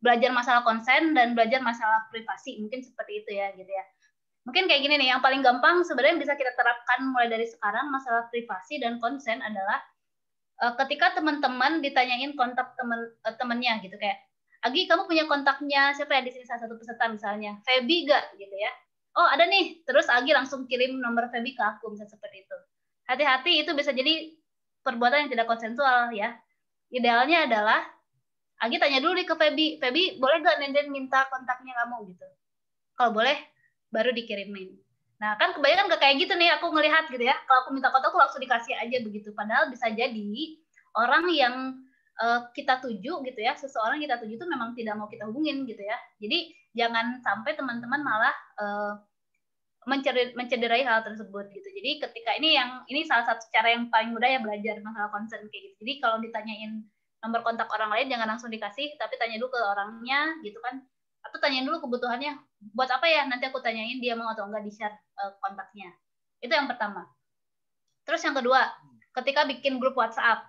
belajar masalah konsen dan belajar masalah privasi, mungkin seperti itu ya gitu ya. Mungkin kayak gini nih, yang paling gampang sebenarnya bisa kita terapkan mulai dari sekarang masalah privasi dan konsen adalah ketika teman-teman ditanyain kontak temennya gitu, kayak Agi kamu punya kontaknya siapa ya di sini, salah satu peserta misalnya Feby gak gitu ya. Oh ada nih, terus Agi langsung kirim nomor Feby ke aku, misalnya seperti itu. Hati-hati, itu bisa jadi perbuatan yang tidak konsensual ya. Idealnya adalah Agi tanya dulu nih ke Feby boleh gak Nenden minta kontaknya kamu gitu. Kalau boleh baru dikirimin. Nah kan kebanyakan gak kayak gitu nih aku ngelihat gitu ya. Kalau aku minta kontak aku langsung dikasih aja begitu. Padahal bisa jadi orang yang kita tuju gitu ya, seseorang kita tuju itu memang tidak mau kita hubungin gitu ya. Jadi jangan sampai teman-teman malah mencederai hal tersebut gitu. Jadi ketika ini salah satu cara yang paling mudah ya belajar masalah konsen kayak gitu. Jadi kalau ditanyain nomor kontak orang lain jangan langsung dikasih, tapi tanya dulu ke orangnya gitu kan. Atau tanyain dulu kebutuhannya. Buat apa ya? Nanti aku tanyain dia mau atau enggak di-share kontaknya. Itu yang pertama. Terus yang kedua, ketika bikin grup WhatsApp.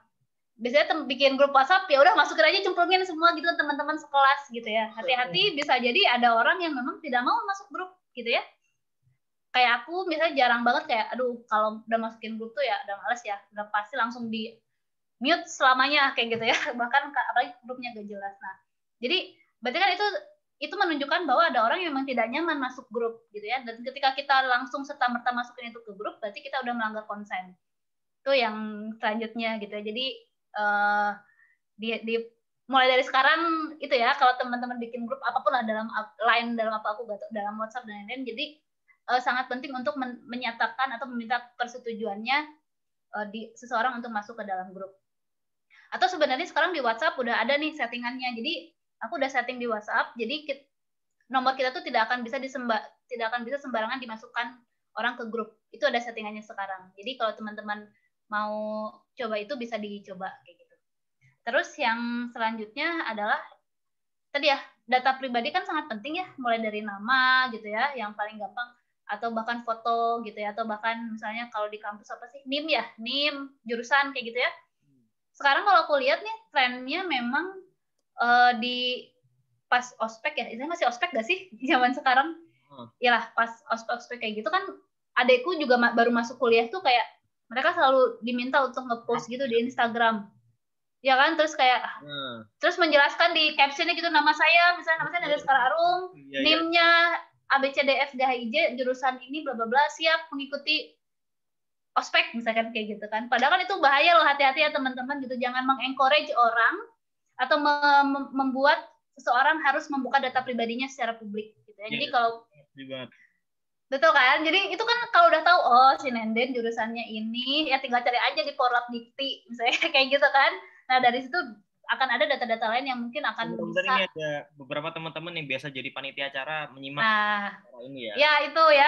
Biasanya bikin grup WhatsApp ya udah masukin aja, cemplungin semua gitu teman-teman sekelas gitu ya. Hati-hati, bisa jadi ada orang yang memang tidak mau masuk grup gitu ya. Kayak aku misalnya jarang banget kayak aduh kalau udah masukin grup tuh ya udah males ya, udah pasti langsung di mute selamanya kayak gitu ya, bahkan apalagi grupnya gak jelas. Nah jadi berarti kan itu menunjukkan bahwa ada orang yang memang tidak nyaman masuk grup gitu ya, dan ketika kita langsung serta-merta masukin itu ke grup berarti kita udah melanggar konsen. Itu yang selanjutnya gitu ya. Jadi mulai dari sekarang itu ya, kalau teman-teman bikin grup apapun lah, dalam line, dalam apa aku dalam WhatsApp dan lain-lain, jadi sangat penting untuk menyatakan atau meminta persetujuannya seseorang untuk masuk ke dalam grup. Atau sebenarnya sekarang di WhatsApp udah ada nih settingannya. Jadi aku udah setting di WhatsApp, jadi nomor kita tuh tidak akan bisa sembarangan dimasukkan orang ke grup. Itu ada settingannya sekarang. Jadi kalau teman-teman mau coba itu bisa dicoba kayak gitu. Terus yang selanjutnya adalah tadi ya, data pribadi kan sangat penting ya, mulai dari nama gitu ya, yang paling gampang, atau bahkan foto gitu ya, atau bahkan misalnya kalau di kampus apa sih, NIM ya, NIM, jurusan kayak gitu ya. Sekarang kalau aku lihat nih, trennya memang di pas ospek ya, itu masih ospek gak sih zaman sekarang? Iyalah, pas ospek kayak gitu kan, adekku juga baru masuk kuliah tuh kayak, mereka selalu diminta untuk nge-post gitu di Instagram. Ya kan, terus kayak terus menjelaskan di captionnya gitu, nama saya misalnya, nama saya Nanda Sekar Arum, NIM-nya ABCDF GHIJ jurusan ini bla bla bla, siap mengikuti ospek misalkan kayak gitu kan. Padahal kan itu bahaya loh, hati-hati ya teman-teman gitu, jangan mengencourage orang atau membuat seseorang harus membuka data pribadinya secara publik gitu ya. Jadi kalau betul kan, jadi itu kan kalau udah tahu oh si Nenden jurusannya ini, ya tinggal cari aja di Porlab Dikti misalnya kayak gitu kan. Nah dari situ akan ada data-data lain yang mungkin akan bisa. Ini ada beberapa teman-teman yang biasa jadi panitia acara menyimak ini ya. Ya itu ya,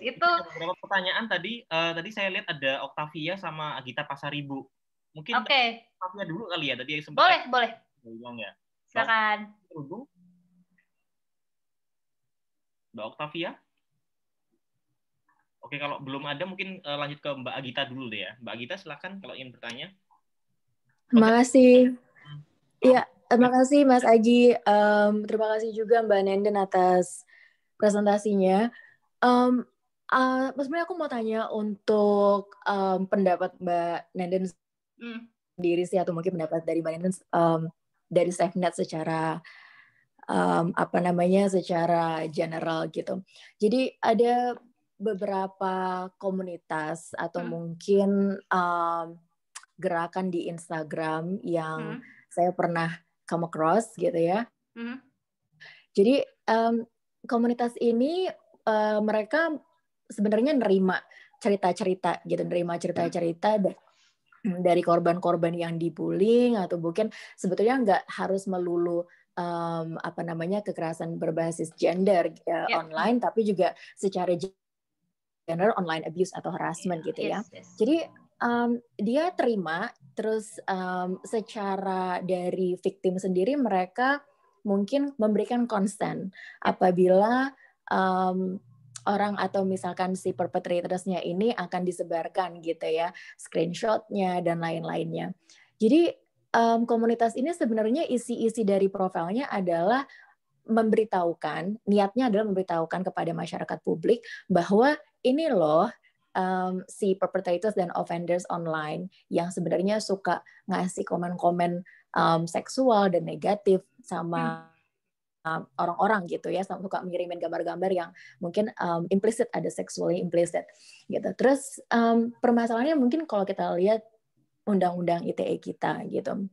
itu. Beberapa pertanyaan tadi saya lihat ada Octavia sama Agita Pasaribu. Mungkin Octavia dulu kali ya, tadi sempat. Boleh. Bilang ya. Silakan. Mbak Octavia. Oke, kalau belum ada mungkin lanjut ke Mbak Agita dulu deh ya. Mbak Agita silakan kalau ingin bertanya. Terima kasih. Iya, terima kasih Mas Agi. Terima kasih juga Mbak Nenden atas presentasinya. Sebenarnya aku mau tanya untuk pendapat Mbak Nenden sendiri sih, atau mungkin pendapat dari Mbak Nenden dari SafeNet secara secara general gitu. Jadi ada beberapa komunitas atau mungkin gerakan di Instagram yang saya pernah come across gitu ya. Jadi komunitas ini mereka sebenarnya nerima cerita-cerita gitu, nerima cerita-cerita dari korban-korban yang dibullying, atau mungkin sebetulnya nggak harus melulu kekerasan berbasis gender online, tapi juga secara general online abuse atau harassment gitu ya. Jadi dia terima, terus secara dari victim sendiri mereka mungkin memberikan consent apabila orang atau misalkan si perpetrator-nya ini akan disebarkan gitu ya, screenshot-nya dan lain-lainnya. Jadi komunitas ini sebenarnya isi-isi dari profilnya adalah memberitahukan, niatnya adalah memberitahukan kepada masyarakat publik bahwa ini loh si perpetrators dan offenders online yang sebenarnya suka ngasih komen-komen seksual dan negatif sama orang-orang gitu ya, suka mengirimin gambar-gambar yang mungkin implicit, ada sexually implicit gitu. Terus permasalahannya mungkin kalau kita lihat undang-undang ITE kita gitu.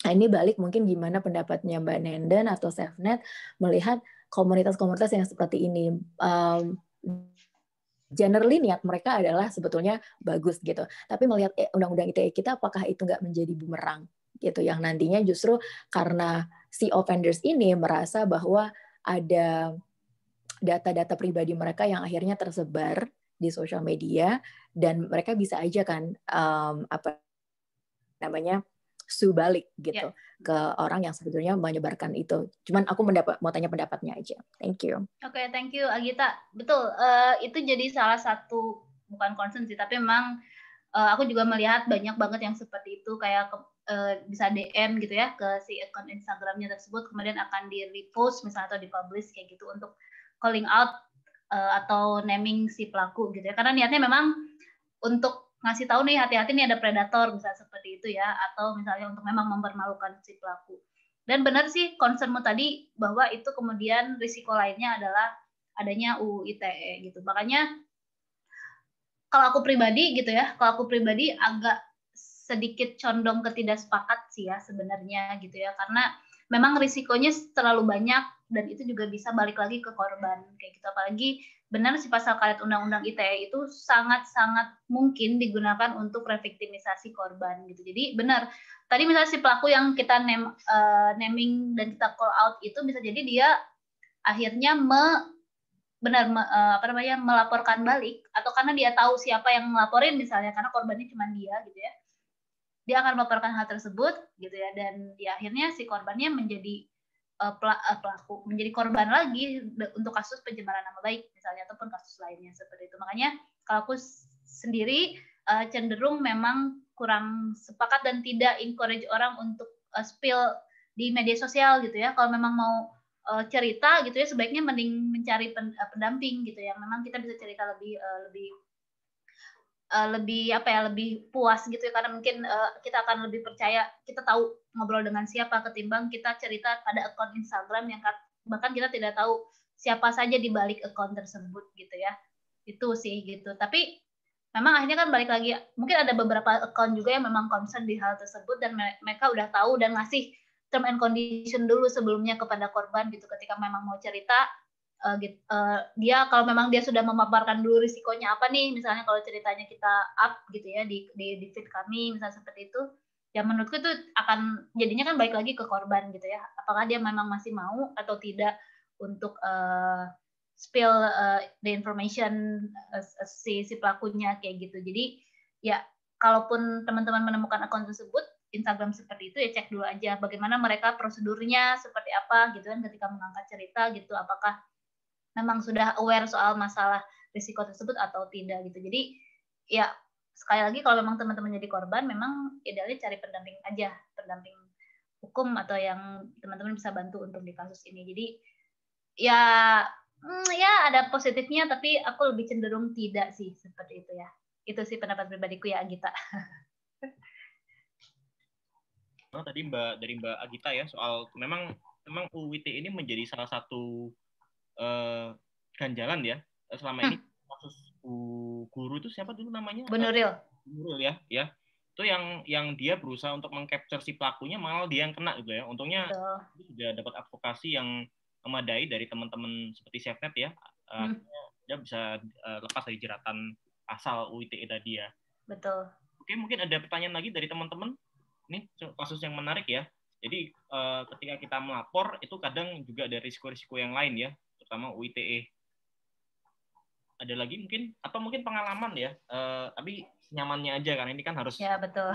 Nah, ini balik mungkin gimana pendapatnya Mbak Nenden atau SafeNet melihat komunitas-komunitas yang seperti ini. Generally niat mereka adalah sebetulnya bagus gitu, tapi melihat undang-undang ITE kita, apakah itu nggak menjadi bumerang gitu, yang nantinya justru karena si offenders ini merasa bahwa ada data-data pribadi mereka yang akhirnya tersebar di sosial media, dan mereka bisa aja kan sue balik gitu ke orang yang sebetulnya menyebarkan itu. Cuman aku mau tanya pendapatnya aja. Thank you. Oke, thank you Agita. Betul, itu jadi salah satu, bukan concern sih, tapi memang aku juga melihat banyak banget yang seperti itu, kayak bisa DM gitu ya ke si account Instagramnya tersebut, kemudian akan di repost misalnya atau di publish kayak gitu untuk calling out atau naming si pelaku gitu ya. Karena niatnya memang untuk ngasih tahu nih, hati-hati nih ada predator misalnya seperti itu ya, atau misalnya untuk memang mempermalukan si pelaku. Dan benar sih concernmu tadi bahwa itu kemudian risiko lainnya adalah adanya UU ITE gitu. Makanya kalau aku pribadi gitu ya, agak sedikit condong ketidaksepakat sih ya sebenarnya gitu ya, karena memang risikonya terlalu banyak dan itu juga bisa balik lagi ke korban kayak gitu. Apalagi benar si pasal karet undang-undang ITE itu sangat-sangat mungkin digunakan untuk reviktimisasi korban gitu. Jadi benar, tadi misalnya si pelaku yang kita naming dan kita call out itu bisa jadi dia akhirnya melaporkan balik, atau karena dia tahu siapa yang melaporin misalnya, karena korbannya cuma dia gitu ya. dia akan melaporkan hal tersebut gitu ya, dan di akhirnya si korbannya menjadi pelaku, menjadi korban lagi untuk kasus pencemaran nama baik misalnya, ataupun kasus lainnya seperti itu. Makanya kalau aku sendiri cenderung memang kurang sepakat dan tidak encourage orang untuk spill di media sosial gitu ya. Kalau memang mau cerita gitu ya, sebaiknya mending mencari pendamping gitu ya. Memang kita bisa cerita lebih puas gitu ya, karena mungkin kita akan lebih percaya, kita tahu ngobrol dengan siapa ketimbang kita cerita pada akun Instagram yang bahkan kita tidak tahu siapa saja di balik akun tersebut gitu ya. Itu sih gitu. Tapi memang akhirnya kan balik lagi, mungkin ada beberapa akun juga yang memang concern di hal tersebut dan mereka udah tahu dan ngasih term and condition dulu sebelumnya kepada korban gitu, ketika memang mau cerita. Dia kalau memang dia sudah memaparkan dulu risikonya apa nih, misalnya kalau ceritanya kita up gitu ya di feed kami misalnya seperti itu, ya menurutku itu akan jadinya kan balik lagi ke korban gitu ya, apakah dia memang masih mau atau tidak untuk spill the information si pelakunya kayak gitu. Jadi ya kalaupun teman-teman menemukan akun tersebut Instagram seperti itu, ya cek dulu aja bagaimana mereka prosedurnya seperti apa gitu kan ketika mengangkat cerita gitu, apakah memang sudah aware soal masalah risiko tersebut atau tidak gitu. Jadi ya sekali lagi kalau memang teman-teman jadi korban, memang idealnya cari pendamping aja, pendamping hukum atau yang teman-teman bisa bantu untuk di kasus ini. Jadi ya ada positifnya, tapi aku lebih cenderung tidak sih seperti itu ya. Itu sih pendapat pribadiku ya, Agita. Tadi dari Mbak Agita ya, soal memang UU ITE ini menjadi salah satu ganjalan ya selama ini. Kasus guru itu siapa dulu namanya? Bu Nuril. Ya itu yang dia berusaha untuk mengcapture si pelakunya, malah dia yang kena gitu ya. Untungnya sudah dapat advokasi yang memadai dari teman-teman seperti SafeNet ya. Dia bisa lepas dari jeratan pasal UU ITE tadi ya. Betul. Oke, mungkin ada pertanyaan lagi dari teman-teman. Ini kasus yang menarik ya. Jadi ketika kita melapor itu kadang juga ada risiko-risiko yang lain ya, terutama UU ITE. Ada lagi mungkin, atau mungkin pengalaman ya, tapi nyamannya aja karena ini kan harus. Ya betul.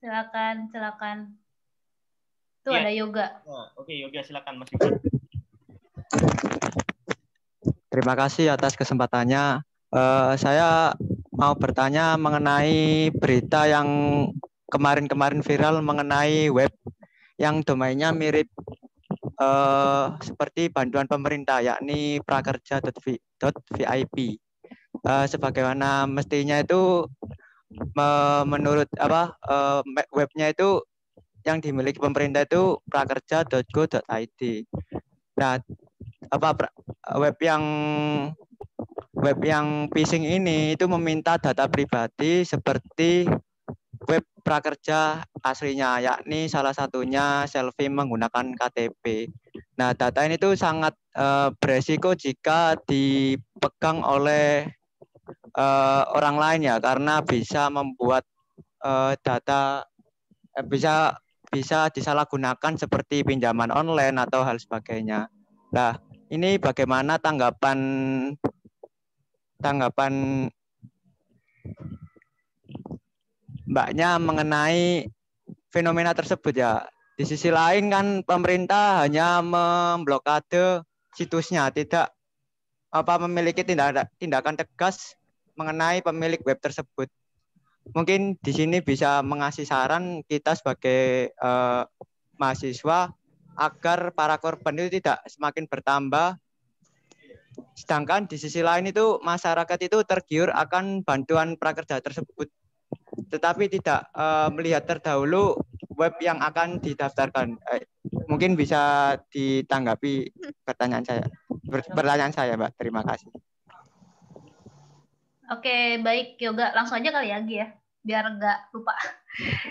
Silakan. Tuh ya. Ada Yoga. Oke, Yoga silakan Mas Yoga. Terima kasih atas kesempatannya. Saya mau bertanya mengenai berita yang kemarin-kemarin viral mengenai web yang domainnya mirip seperti bantuan pemerintah, yakni prakerja.vip. Sebagaimana mestinya itu menurut webnya itu yang dimiliki pemerintah itu prakerja.go.id. Nah, web yang phishing ini itu meminta data pribadi seperti web prakerja aslinya, yakni salah satunya selfie menggunakan KTP. Nah, data ini tuh sangat beresiko jika dipegang oleh orang lain ya, karena bisa membuat data bisa disalahgunakan seperti pinjaman online atau hal sebagainya. Nah, ini bagaimana tanggapan Mbaknya mengenai fenomena tersebut ya? Di sisi lain kan pemerintah hanya memblokade situsnya, tidak memiliki tindakan tegas mengenai pemilik web tersebut. Mungkin di sini bisa mengasih saran kita sebagai mahasiswa agar para korban itu tidak semakin bertambah. Sedangkan di sisi lain itu masyarakat itu tergiur akan bantuan prakerja tersebut, tetapi tidak melihat terdahulu web yang akan didaftarkan. Mungkin bisa ditanggapi pertanyaan saya, Mbak. Terima kasih. Oke, baik Yoga. Langsung aja kali ya, Gi ya, biar nggak lupa.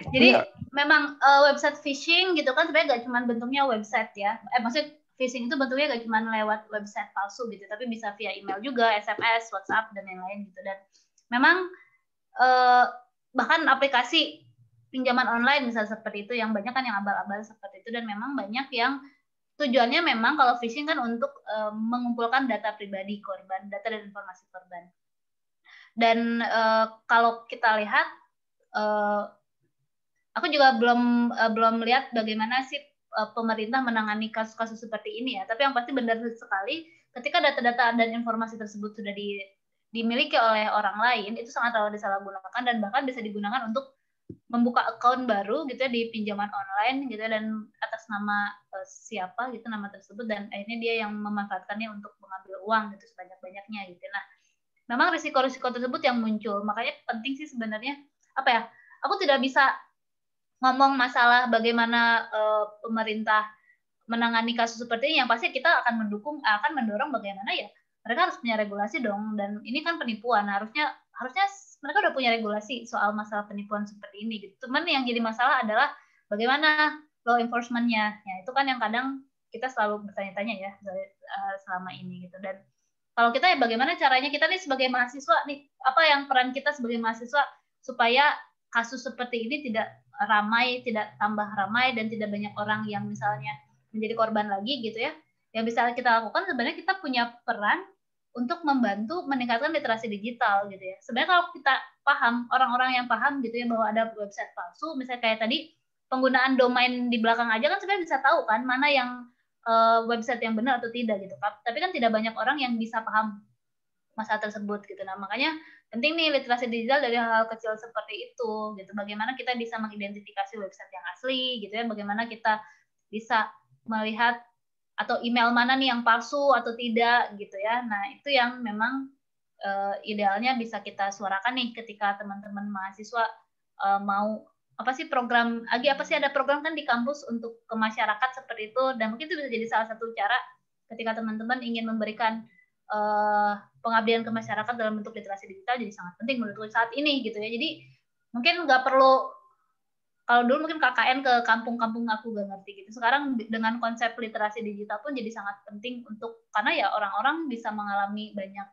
Jadi memang website phishing gitu kan sebenarnya nggak cuma bentuknya website ya. Maksudnya phishing itu bentuknya nggak cuma lewat website palsu gitu, tapi bisa via email juga, SMS, WhatsApp, dan lain-lain gitu. Dan memang bahkan aplikasi pinjaman online misalnya seperti itu, yang banyak kan yang abal-abal seperti itu, dan memang banyak yang tujuannya memang kalau phishing kan untuk mengumpulkan data pribadi korban, data dan informasi korban. Dan kalau kita lihat, aku juga belum lihat bagaimana sih pemerintah menangani kasus-kasus seperti ini ya. Tapi yang pasti benar sekali, ketika data-data dan informasi tersebut sudah dimiliki oleh orang lain, itu sangat rawan disalahgunakan dan bahkan bisa digunakan untuk membuka account baru gitu ya di pinjaman online gitu ya, dan atas nama siapa gitu nama tersebut, dan akhirnya dia yang memanfaatkannya untuk mengambil uang gitu sebanyak-banyaknya gitu. Nah, memang risiko-risiko tersebut yang muncul, makanya penting sih sebenarnya apa ya? Aku tidak bisa ngomong masalah bagaimana pemerintah menangani kasus seperti ini, yang pasti kita akan mendorong bagaimana ya mereka harus punya regulasi dong, dan ini kan penipuan, harusnya mereka udah punya regulasi soal masalah penipuan seperti ini gitu. Cuman yang jadi masalah adalah bagaimana law enforcement-nya. Ya, itu kan yang kadang kita selalu bertanya-tanya ya selama ini gitu. Dan kalau kita ya bagaimana caranya kita nih sebagai mahasiswa nih, apa yang peran kita sebagai mahasiswa supaya kasus seperti ini tidak ramai, tidak tambah ramai, dan tidak banyak orang yang misalnya menjadi korban lagi gitu ya. Yang bisa kita lakukan sebenarnya kita punya peran untuk membantu meningkatkan literasi digital gitu ya. Sebenarnya kalau kita paham, orang-orang yang paham gitu ya bahwa ada website palsu, misalnya kayak tadi penggunaan domain di belakang aja kan sebenarnya bisa tahu kan mana yang website yang benar atau tidak gitu. Tapi kan tidak banyak orang yang bisa paham masalah tersebut gitu. Nah, makanya penting nih literasi digital dari hal-hal kecil seperti itu gitu. Bagaimana kita bisa mengidentifikasi website yang asli gitu ya, bagaimana kita bisa melihat atau email mana nih yang palsu atau tidak gitu ya. Nah, itu yang memang idealnya bisa kita suarakan nih ketika teman-teman mahasiswa mau apa sih program, apa sih ada program kan di kampus untuk ke masyarakat seperti itu, dan mungkin itu bisa jadi salah satu cara ketika teman-teman ingin memberikan pengabdian ke masyarakat dalam bentuk literasi digital jadi sangat penting menurutku saat ini gitu ya. Jadi mungkin nggak perlu, kalau dulu mungkin KKN ke kampung-kampung aku gak ngerti gitu. Sekarang dengan konsep literasi digital pun jadi sangat penting untuk, karena ya orang-orang bisa mengalami banyak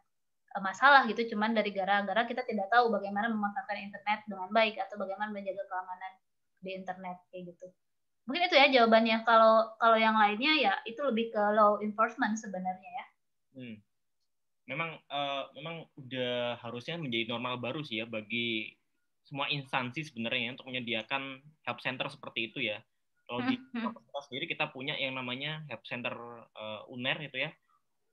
masalah gitu, cuman dari gara-gara kita tidak tahu bagaimana memanfaatkan internet dengan baik atau bagaimana menjaga keamanan di internet kayak gitu. Mungkin itu ya jawabannya. Kalau yang lainnya ya itu lebih ke law enforcement sebenarnya ya. Memang udah harusnya menjadi normal baru sih ya bagi semua instansi sebenarnya untuk menyediakan help center seperti itu ya. Kalau di kita sendiri kita punya yang namanya help center UNER itu ya.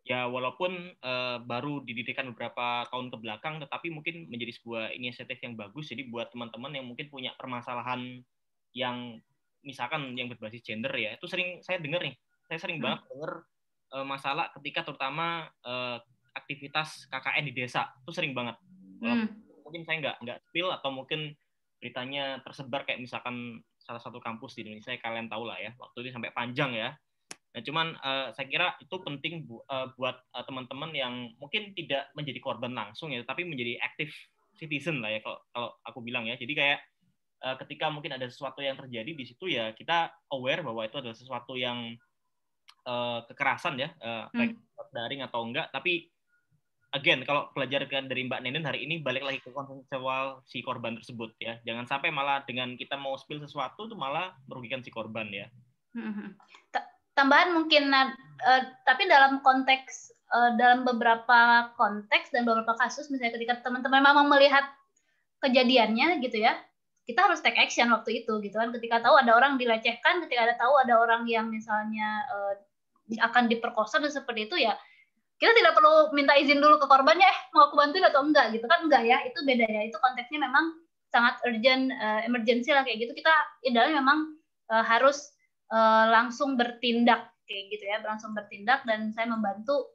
Ya walaupun baru didirikan beberapa tahun ke belakang, tetapi mungkin menjadi sebuah inisiatif yang bagus. Jadi buat teman-teman yang mungkin punya permasalahan yang misalkan yang berbasis gender ya, itu sering saya dengar nih. Saya sering banget dengar masalah ketika terutama aktivitas KKN di desa itu sering banget. Mungkin saya nggak spill atau mungkin beritanya tersebar kayak misalkan salah satu kampus di Indonesia kalian tahu lah ya, waktu itu sampai panjang ya. Nah cuman saya kira itu penting buat teman-teman yang mungkin tidak menjadi korban langsung ya, tapi menjadi active citizen lah ya kalau aku bilang ya. Jadi kayak ketika mungkin ada sesuatu yang terjadi di situ ya kita aware bahwa itu adalah sesuatu yang kekerasan ya, baik daring atau enggak, tapi again, kalau belajar dari Mbak Nenen hari ini, balik lagi ke konsensual si korban tersebut ya. Jangan sampai malah dengan kita mau spill sesuatu itu malah merugikan si korban ya. Tambahan mungkin, tapi dalam konteks, dalam beberapa konteks dan beberapa kasus, misalnya ketika teman-teman memang melihat kejadiannya gitu ya, kita harus take action waktu itu gitu kan. Ketika tahu ada orang dilecehkan, ketika tahu ada orang yang misalnya akan diperkosa dan seperti itu ya, kita tidak perlu minta izin dulu ke korbannya, mau aku bantuin atau enggak gitu kan, enggak ya, itu beda ya, itu konteksnya memang sangat urgent, emergency lah kayak gitu. Kita idealnya memang harus langsung bertindak kayak gitu ya, langsung bertindak, dan saya membantu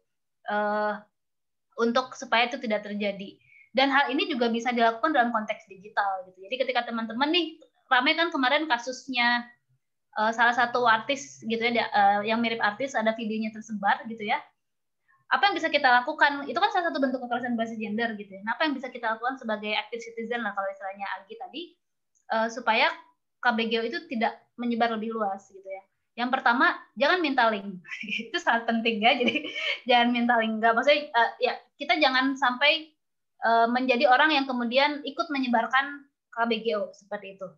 untuk supaya itu tidak terjadi. Dan hal ini juga bisa dilakukan dalam konteks digital gitu. Jadi ketika teman-teman nih, ramai kan kemarin kasusnya salah satu artis gitu ya, yang mirip artis, ada videonya tersebar gitu ya. Apa yang bisa kita lakukan? Itu kan salah satu bentuk kekerasan berbasis gender gitu ya. Nah, apa yang bisa kita lakukan sebagai active citizen lah kalau istilahnya Agi tadi, supaya KBGO itu tidak menyebar lebih luas gitu ya. Yang pertama, jangan minta link. Itu sangat penting ya. Jadi jangan minta link. Enggak, maksudnya ya kita jangan sampai menjadi orang yang kemudian ikut menyebarkan KBGO seperti itu.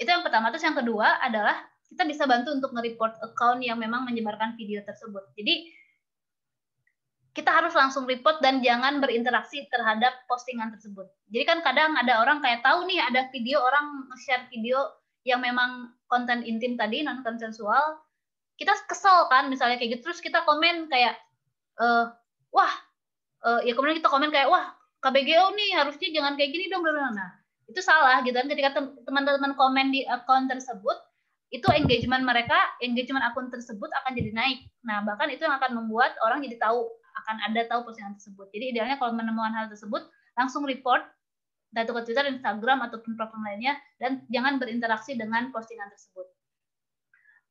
Itu yang pertama. Terus yang kedua adalah kita bisa bantu untuk nge-report account yang memang menyebarkan video tersebut. Jadi kita harus langsung report dan jangan berinteraksi terhadap postingan tersebut. Jadi kan kadang ada orang kayak tahu nih ada video orang share video yang memang konten intim tadi, non konsensual, kita kesel kan misalnya kayak gitu, terus kita komen kayak ya kemudian kita komen kayak wah KBGO nih harusnya jangan kayak gini dong. Nah itu salah gitu kan, ketika teman-teman komen di akun tersebut, itu engagement akun tersebut akan jadi naik. Nah bahkan itu yang akan membuat orang jadi tahu postingan tersebut. Jadi idealnya kalau menemukan hal tersebut langsung report entah itu ke Twitter, Instagram ataupun platform lainnya, dan jangan berinteraksi dengan postingan tersebut.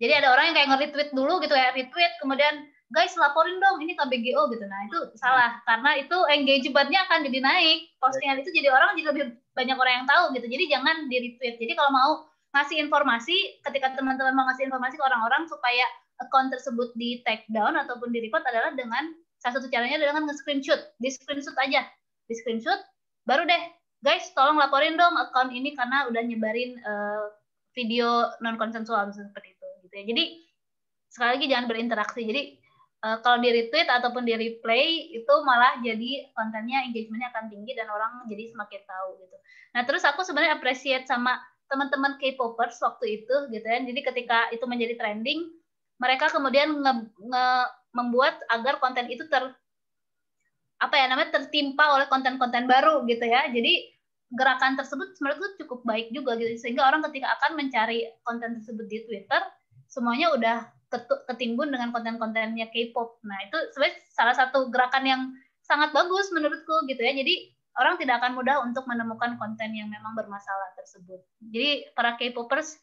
Jadi ada orang yang kayak nge-retweet dulu gitu ya, retweet kemudian guys laporin dong ini KBGO gitu. Nah itu salah, karena itu engagement-nya akan jadi naik, postingan itu jadi orang jadi lebih banyak orang yang tahu gitu. Jadi jangan di-retweet. Jadi kalau mau ngasih informasi, ketika teman-teman mau ngasih informasi ke orang-orang supaya akun tersebut di take down ataupun di report adalah dengan salah satu caranya adalah dengan nge-screenshot. Di-screenshot aja. Di-screenshot baru deh, guys tolong laporin dong akun ini karena udah nyebarin video non konsensual seperti itu gitu ya. Jadi sekali lagi jangan berinteraksi. Jadi kalau di retweet ataupun di replay itu malah jadi kontennya engagementnya akan tinggi dan orang jadi semakin tahu gitu. Nah terus aku sebenarnya appreciate sama teman-teman K-popers waktu itu gitu ya. Jadi ketika itu menjadi trending, mereka kemudian membuat agar konten itu tertimpa oleh konten-konten baru gitu ya. Jadi gerakan tersebut sebenarnya cukup baik juga gitu, sehingga orang ketika akan mencari konten tersebut di Twitter semuanya udah ketimbun dengan konten-kontennya K-pop. Nah itu sebenarnya salah satu gerakan yang sangat bagus menurutku gitu ya. Jadi orang tidak akan mudah untuk menemukan konten yang memang bermasalah tersebut. Jadi para K-popers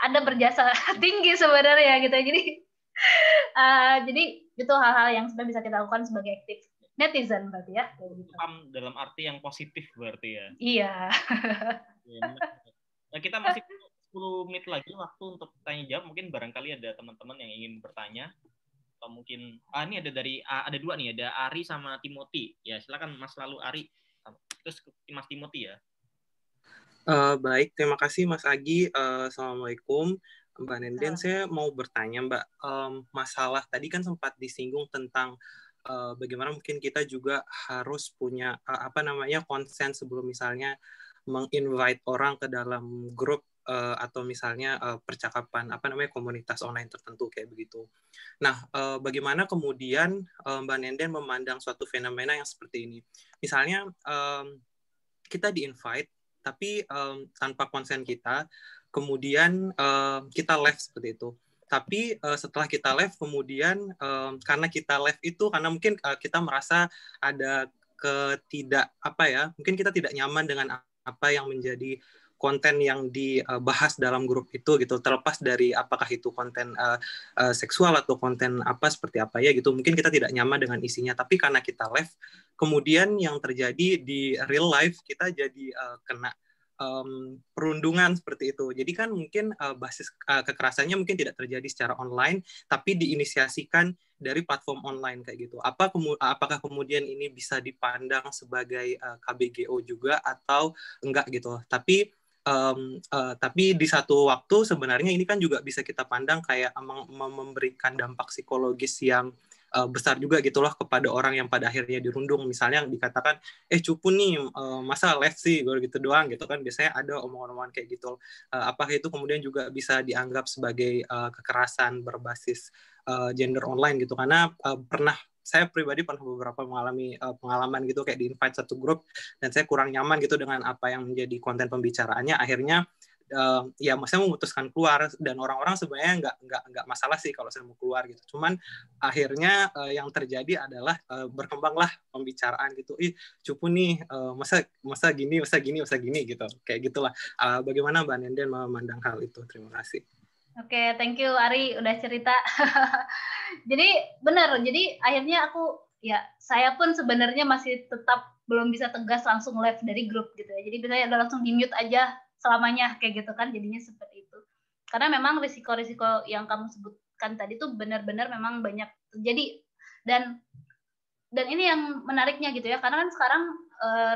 ada berjasa tinggi sebenarnya gitu ya. Jadi itu hal-hal yang sebenarnya bisa kita lakukan sebagai aktif netizen berarti ya. Dalam arti yang positif berarti ya. Iya. Nah, kita masih 10 menit lagi waktu untuk tanya jawab. Mungkin barangkali ada teman-teman yang ingin bertanya atau mungkin ini ada dua nih, ada Ari sama Timothy. Ya silakan Mas Lalu Ari, terus Mas Timothy ya. Baik, terima kasih Mas Agi. Assalamualaikum Mbak Nenden. Saya mau bertanya Mbak, masalah tadi kan sempat disinggung tentang bagaimana mungkin kita juga harus punya konsen sebelum misalnya menginvite orang ke dalam grup atau misalnya percakapan komunitas online tertentu kayak begitu. Nah, bagaimana kemudian Mbak Nenden memandang suatu fenomena yang seperti ini? Misalnya kita di-invite tapi tanpa konsen kita, kemudian kita live seperti itu. Tapi setelah kita live, kemudian karena kita live itu, karena mungkin kita merasa ada mungkin kita tidak nyaman dengan apa yang menjadi konten yang dibahas dalam grup itu gitu, terlepas dari apakah itu konten seksual atau konten seperti apa ya gitu, mungkin kita tidak nyaman dengan isinya, tapi karena kita live, kemudian yang terjadi di real life kita jadi kena perundungan seperti itu. Jadi kan mungkin basis kekerasannya mungkin tidak terjadi secara online, tapi diinisiasikan dari platform online kayak gitu. Apakah kemudian ini bisa dipandang sebagai KBGO juga atau enggak gitu? Tapi di satu waktu sebenarnya ini kan juga bisa kita pandang kayak memberikan dampak psikologis yang besar juga gitu loh kepada orang yang pada akhirnya dirundung. Misalnya yang dikatakan cupu nih masa live sih gitu doang gitu kan, biasanya ada omongan-omongan kayak gitu. Apakah itu kemudian juga bisa dianggap sebagai kekerasan berbasis gender online gitu? Karena saya pribadi pernah beberapa mengalami pengalaman gitu kayak di-invite satu grup dan saya kurang nyaman gitu dengan apa yang menjadi konten pembicaraannya. Akhirnya ya saya memutuskan keluar, dan orang-orang sebenarnya nggak masalah sih kalau saya mau keluar gitu. Cuman akhirnya yang terjadi adalah berkembanglah pembicaraan gitu. Cupu nih masa gini gitu. Kayak gitulah. Bagaimana Mbak Nenden memandang hal itu? Terima kasih. Oke, thank you Ari udah cerita. Jadi benar. Jadi akhirnya saya pun sebenarnya masih tetap belum bisa tegas langsung live dari grup gitu ya. Jadi biasanya udah langsung di-mute aja selamanya kayak gitu kan, jadinya seperti itu. Karena memang risiko-risiko yang kamu sebutkan tadi tuh benar-benar memang banyak terjadi, dan ini yang menariknya gitu ya, karena kan sekarang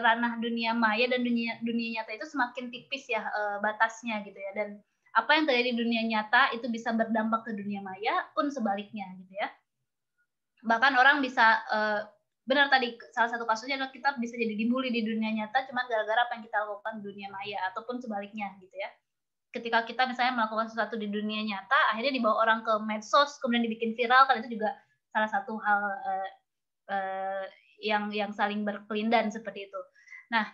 ranah dunia maya dan dunia nyata itu semakin tipis ya batasnya gitu ya, dan apa yang terjadi di dunia nyata itu bisa berdampak ke dunia maya pun sebaliknya gitu ya. Bahkan orang bisa benar tadi salah satu kasusnya adalah kita bisa jadi dibully di dunia nyata cuma gara-gara apa yang kita lakukan di dunia maya ataupun sebaliknya gitu ya. Ketika kita misalnya melakukan sesuatu di dunia nyata akhirnya dibawa orang ke medsos kemudian dibikin viral, kan itu juga salah satu hal yang saling berkelindan seperti itu. Nah,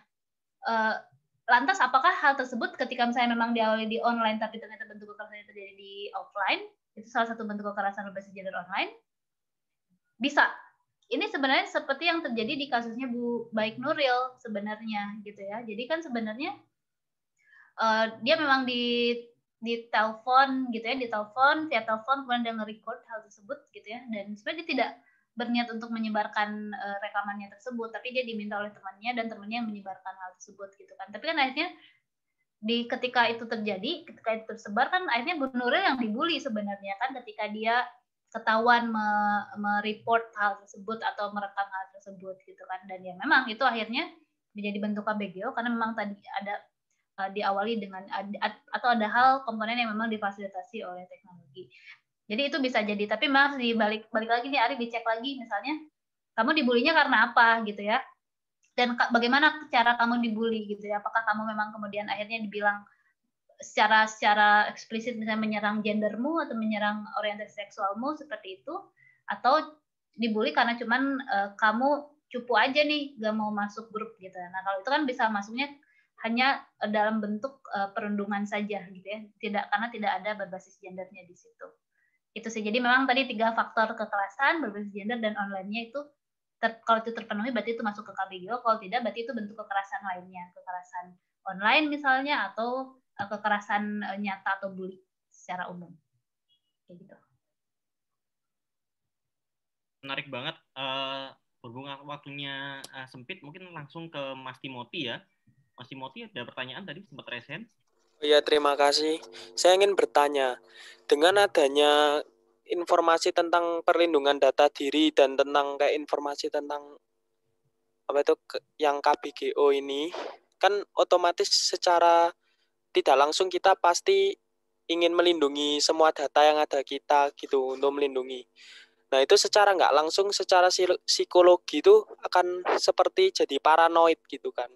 lantas apakah hal tersebut ketika misalnya memang diawali di online tapi ternyata bentuk kekerasan terjadi di offline, itu salah satu bentuk kekerasan berbasis gender online? Bisa. Ini sebenarnya seperti yang terjadi di kasusnya Bu Baik Nuril sebenarnya gitu ya. Jadi kan sebenarnya dia memang di telepon gitu ya, via telepon kemudian dia nge-record hal tersebut gitu ya, dan sebenarnya dia tidak berniat untuk menyebarkan rekamannya tersebut, tapi dia diminta oleh temannya dan temannya yang menyebarkan hal tersebut gitu kan. Tapi kan akhirnya ketika itu terjadi, ketika itu tersebar kan akhirnya Bu Nuril yang dibully sebenarnya kan, ketika dia ketahuan mereport hal tersebut atau merekam hal tersebut gitu kan. Dan ya memang itu akhirnya menjadi bentuk KBGO karena memang tadi ada diawali dengan atau ada hal komponen yang memang difasilitasi oleh teknologi. Jadi itu bisa jadi, tapi memang balik lagi nih Ari, dicek lagi misalnya kamu dibulinya karena apa gitu ya, dan bagaimana cara kamu dibully gitu ya, apakah kamu memang kemudian akhirnya dibilang secara eksplisit misalnya menyerang gendermu atau menyerang orientasi seksualmu seperti itu, atau dibully karena cuman kamu cupu aja nih gak mau masuk grup gitu. Nah kalau itu kan bisa masuknya hanya dalam bentuk perundungan saja gitu ya, karena tidak ada berbasis gendernya di situ. Itu sih. Jadi memang tadi 3 faktor kekerasan berbasis gender dan online-nya itu kalau itu terpenuhi berarti itu masuk ke KBGO, kalau tidak berarti itu bentuk kekerasan lainnya, kekerasan online misalnya atau kekerasan nyata atau bully secara umum. Kayak gitu. Menarik banget. Berhubung waktunya sempit, mungkin langsung ke Mas Timothy ya. Mas Timothy ada pertanyaan tadi sempat resen. Oh ya, terima kasih. Saya ingin bertanya, dengan adanya informasi tentang perlindungan data diri dan tentang kayak informasi tentang apa itu yang KBGO ini, kan otomatis secara tidak langsung kita pasti ingin melindungi semua data yang ada kita gitu, untuk melindungi. Nah itu secara nggak langsung, secara psikologi itu akan seperti jadi paranoid gitu kan.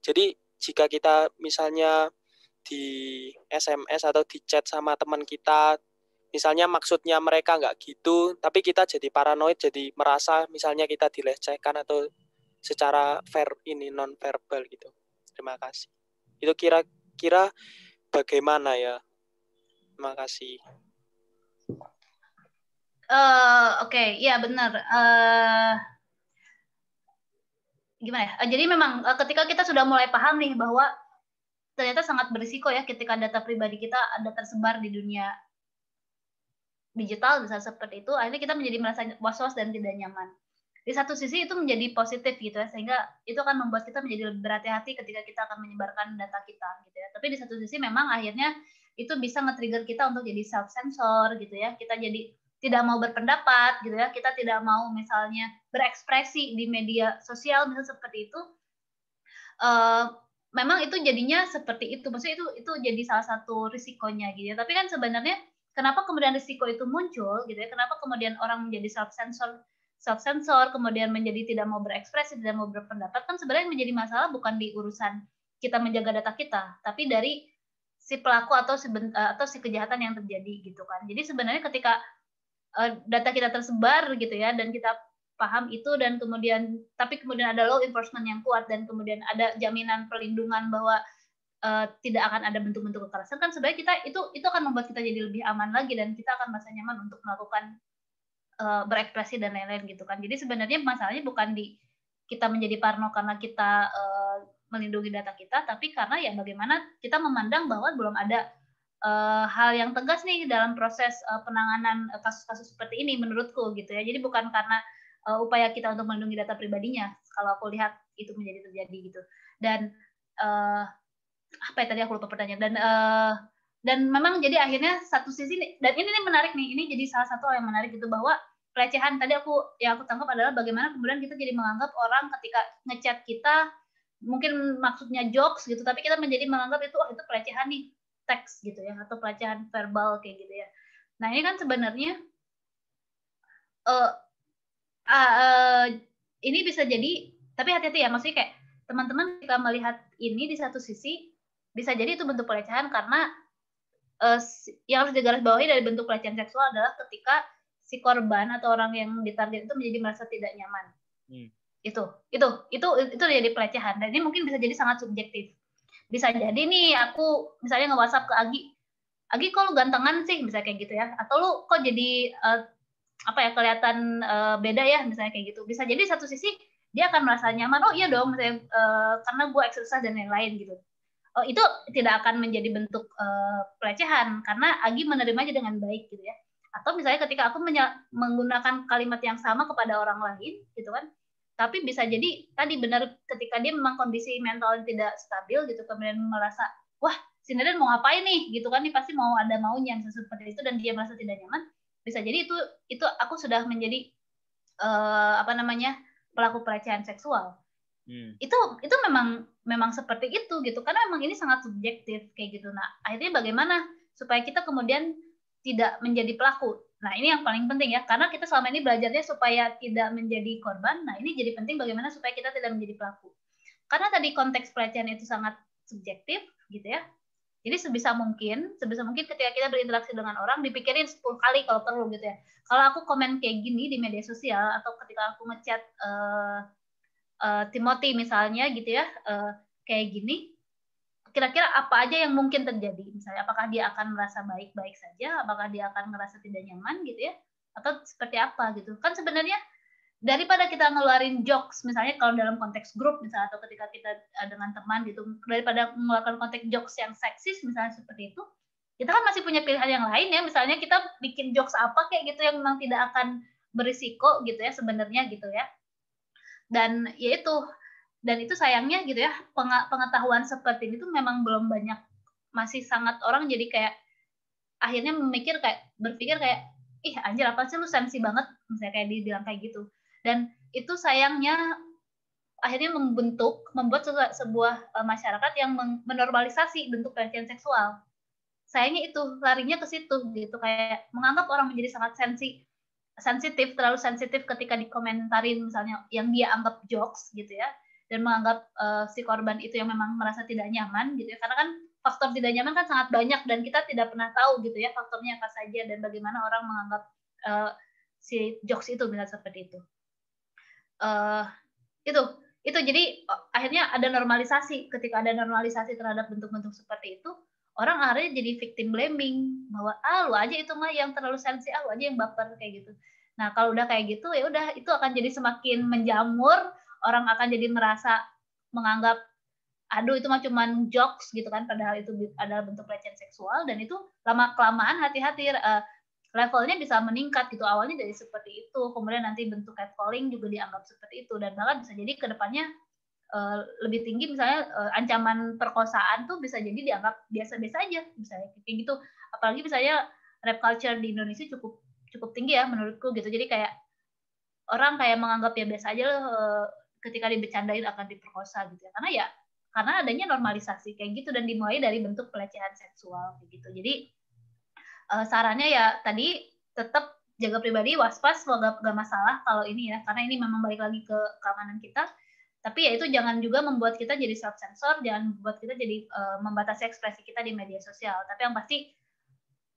Jadi jika kita misalnya di SMS atau di chat sama teman kita, misalnya maksudnya mereka nggak gitu, tapi kita jadi paranoid, jadi merasa misalnya kita dilecehkan atau secara non verbal gitu. Terima kasih. Itu kira-kira bagaimana ya? Terima kasih. Oke, ya benar. Gimana ya? Jadi memang ketika kita sudah mulai paham nih bahwa ternyata sangat berisiko ya ketika data pribadi kita ada tersebar di dunia digital bisa seperti itu, akhirnya kita menjadi merasa was-was dan tidak nyaman. Di satu sisi itu menjadi positif gitu ya, sehingga itu akan membuat kita menjadi lebih berhati-hati ketika kita akan menyebarkan data kita gitu ya. Tapi di satu sisi memang akhirnya itu bisa nge-trigger kita untuk jadi self-sensor gitu ya. Kita jadi tidak mau berpendapat gitu ya. Kita tidak mau misalnya berekspresi di media sosial misalnya seperti itu. Memang itu jadinya seperti itu. Maksudnya itu jadi salah satu risikonya gitu ya. Tapi kan sebenarnya kenapa kemudian risiko itu muncul gitu ya? Kenapa kemudian orang menjadi self-sensor, kemudian menjadi tidak mau berekspresi, tidak mau berpendapat, kan sebenarnya menjadi masalah bukan di urusan kita menjaga data kita, tapi dari si pelaku atau si kejahatan yang terjadi gitu kan. Jadi sebenarnya ketika data kita tersebar gitu ya, dan kita paham itu, dan kemudian ada law enforcement yang kuat, dan kemudian ada jaminan perlindungan bahwa tidak akan ada bentuk-bentuk kekerasan, kan sebenarnya kita itu akan membuat kita jadi lebih aman lagi, dan kita akan merasa nyaman untuk melakukan berekspresi dan lain-lain gitu kan. Jadi sebenarnya masalahnya bukan di kita menjadi parno karena kita melindungi data kita, tapi karena ya bagaimana kita memandang bahwa belum ada hal yang tegas nih dalam proses penanganan kasus-kasus seperti ini menurutku gitu ya. Jadi bukan karena upaya kita untuk melindungi data pribadinya, kalau aku lihat itu menjadi terjadi gitu. Dan apa ya tadi aku lupa pertanyaan. Dan memang jadi akhirnya satu sisi, dan ini menarik nih, ini jadi salah satu hal yang menarik itu, bahwa pelecehan tadi yang aku tangkap adalah bagaimana kemudian kita jadi menganggap orang ketika ngechat kita mungkin maksudnya jokes gitu, tapi kita menjadi menganggap itu pelecehan nih, teks gitu ya, atau pelecehan verbal kayak gitu ya. Nah ini kan sebenarnya ini bisa jadi, tapi hati-hati ya, maksudnya kayak teman-teman ketika melihat ini di satu sisi bisa jadi itu bentuk pelecehan karena yang harus digarisbawahi dari bentuk pelecehan seksual adalah ketika si korban atau orang yang ditarget itu menjadi merasa tidak nyaman. Itu jadi pelecehan, dan ini mungkin bisa jadi sangat subjektif. Bisa jadi nih aku misalnya nge-WhatsApp ke Agi kok lu gantengan sih, misalnya kayak gitu ya, atau lu kok jadi kelihatan beda ya, misalnya kayak gitu. Bisa jadi satu sisi dia akan merasa nyaman, oh iya dong, misalnya karena gue exercise dan lain-lain gitu. Itu tidak akan menjadi bentuk pelecehan karena Agi menerimanya dengan baik gitu ya. Atau misalnya ketika aku menggunakan kalimat yang sama kepada orang lain gitu kan, tapi bisa jadi tadi benar ketika dia memang kondisi mental tidak stabil gitu, kemudian merasa wah si Neden mau ngapain nih gitu kan, ini pasti mau ada maunya seperti itu, dan dia merasa tidak nyaman, bisa jadi itu aku sudah menjadi pelaku pelecehan seksual. Itu memang seperti itu gitu, karena memang ini sangat subjektif kayak gitu. Nah akhirnya bagaimana supaya kita kemudian tidak menjadi pelaku? Nah ini yang paling penting ya, karena kita selama ini belajarnya supaya tidak menjadi korban. Nah ini jadi penting bagaimana supaya kita tidak menjadi pelaku, karena tadi konteks pelecehan itu sangat subjektif gitu ya. Jadi sebisa mungkin ketika kita berinteraksi dengan orang dipikirin 10 kali kalau perlu gitu ya. Kalau aku komen kayak gini di media sosial atau ketika aku ngechat Timothy misalnya gitu ya, kayak gini, kira-kira apa aja yang mungkin terjadi? Misalnya apakah dia akan merasa baik-baik saja, apakah dia akan merasa tidak nyaman gitu ya, atau seperti apa gitu. Kan sebenarnya daripada kita ngeluarin jokes, misalnya kalau dalam konteks grup misalnya, atau ketika kita dengan teman gitu, daripada mengeluarkan konteks jokes yang seksis misalnya seperti itu, kita kan masih punya pilihan yang lain ya, misalnya kita bikin jokes apa kayak gitu yang memang tidak akan berisiko gitu ya sebenarnya gitu ya. Dan ya itu sayangnya gitu ya, pengetahuan seperti ini tuh memang belum banyak, masih sangat orang jadi kayak akhirnya berpikir kayak ih anjir apa sih lu sensi banget, misalnya kayak dibilang kayak gitu. Dan itu sayangnya akhirnya membuat sebuah masyarakat yang menormalisasi bentuk pelecehan seksual. Sayangnya itu larinya ke situ gitu, kayak menganggap orang menjadi sangat sensitif, terlalu sensitif ketika dikomentarin misalnya yang dia anggap jokes gitu ya, dan menganggap si korban itu yang memang merasa tidak nyaman gitu ya, karena kan faktor tidak nyaman kan sangat banyak dan kita tidak pernah tahu gitu ya faktornya apa saja dan bagaimana orang menganggap si jokes itu misalnya seperti itu. Itu jadi akhirnya ada normalisasi. Ketika ada normalisasi terhadap bentuk-bentuk seperti itu, orang akhirnya jadi victim blaming, bahwa lu aja itu mah yang terlalu sensi, lu aja yang baper kayak gitu. Nah kalau udah kayak gitu ya udah, itu akan jadi semakin menjamur, orang akan jadi merasa menganggap aduh itu mah cuman jokes gitu kan, padahal itu adalah bentuk pelecehan seksual. Dan itu lama kelamaan hati-hati levelnya bisa meningkat gitu, awalnya dari seperti itu, kemudian nanti bentuk catcalling juga dianggap seperti itu, dan bahkan bisa jadi kedepannya lebih tinggi, misalnya ancaman perkosaan tuh bisa jadi dianggap biasa-biasa aja misalnya kayak gitu. Apalagi misalnya rap culture di Indonesia cukup tinggi ya menurutku gitu, jadi kayak orang kayak menganggap ya biasa aja loh ketika dibecandain akan diperkosa gitu ya, karena adanya normalisasi kayak gitu dan dimulai dari bentuk pelecehan seksual kayak gitu. Jadi sarannya ya tadi tetap jaga pribadi, waspas, gak masalah kalau ini ya, karena ini memang balik lagi ke keamanan kita. Tapi ya itu jangan juga membuat kita jadi self sensor, jangan membuat kita jadi membatasi ekspresi kita di media sosial. Tapi yang pasti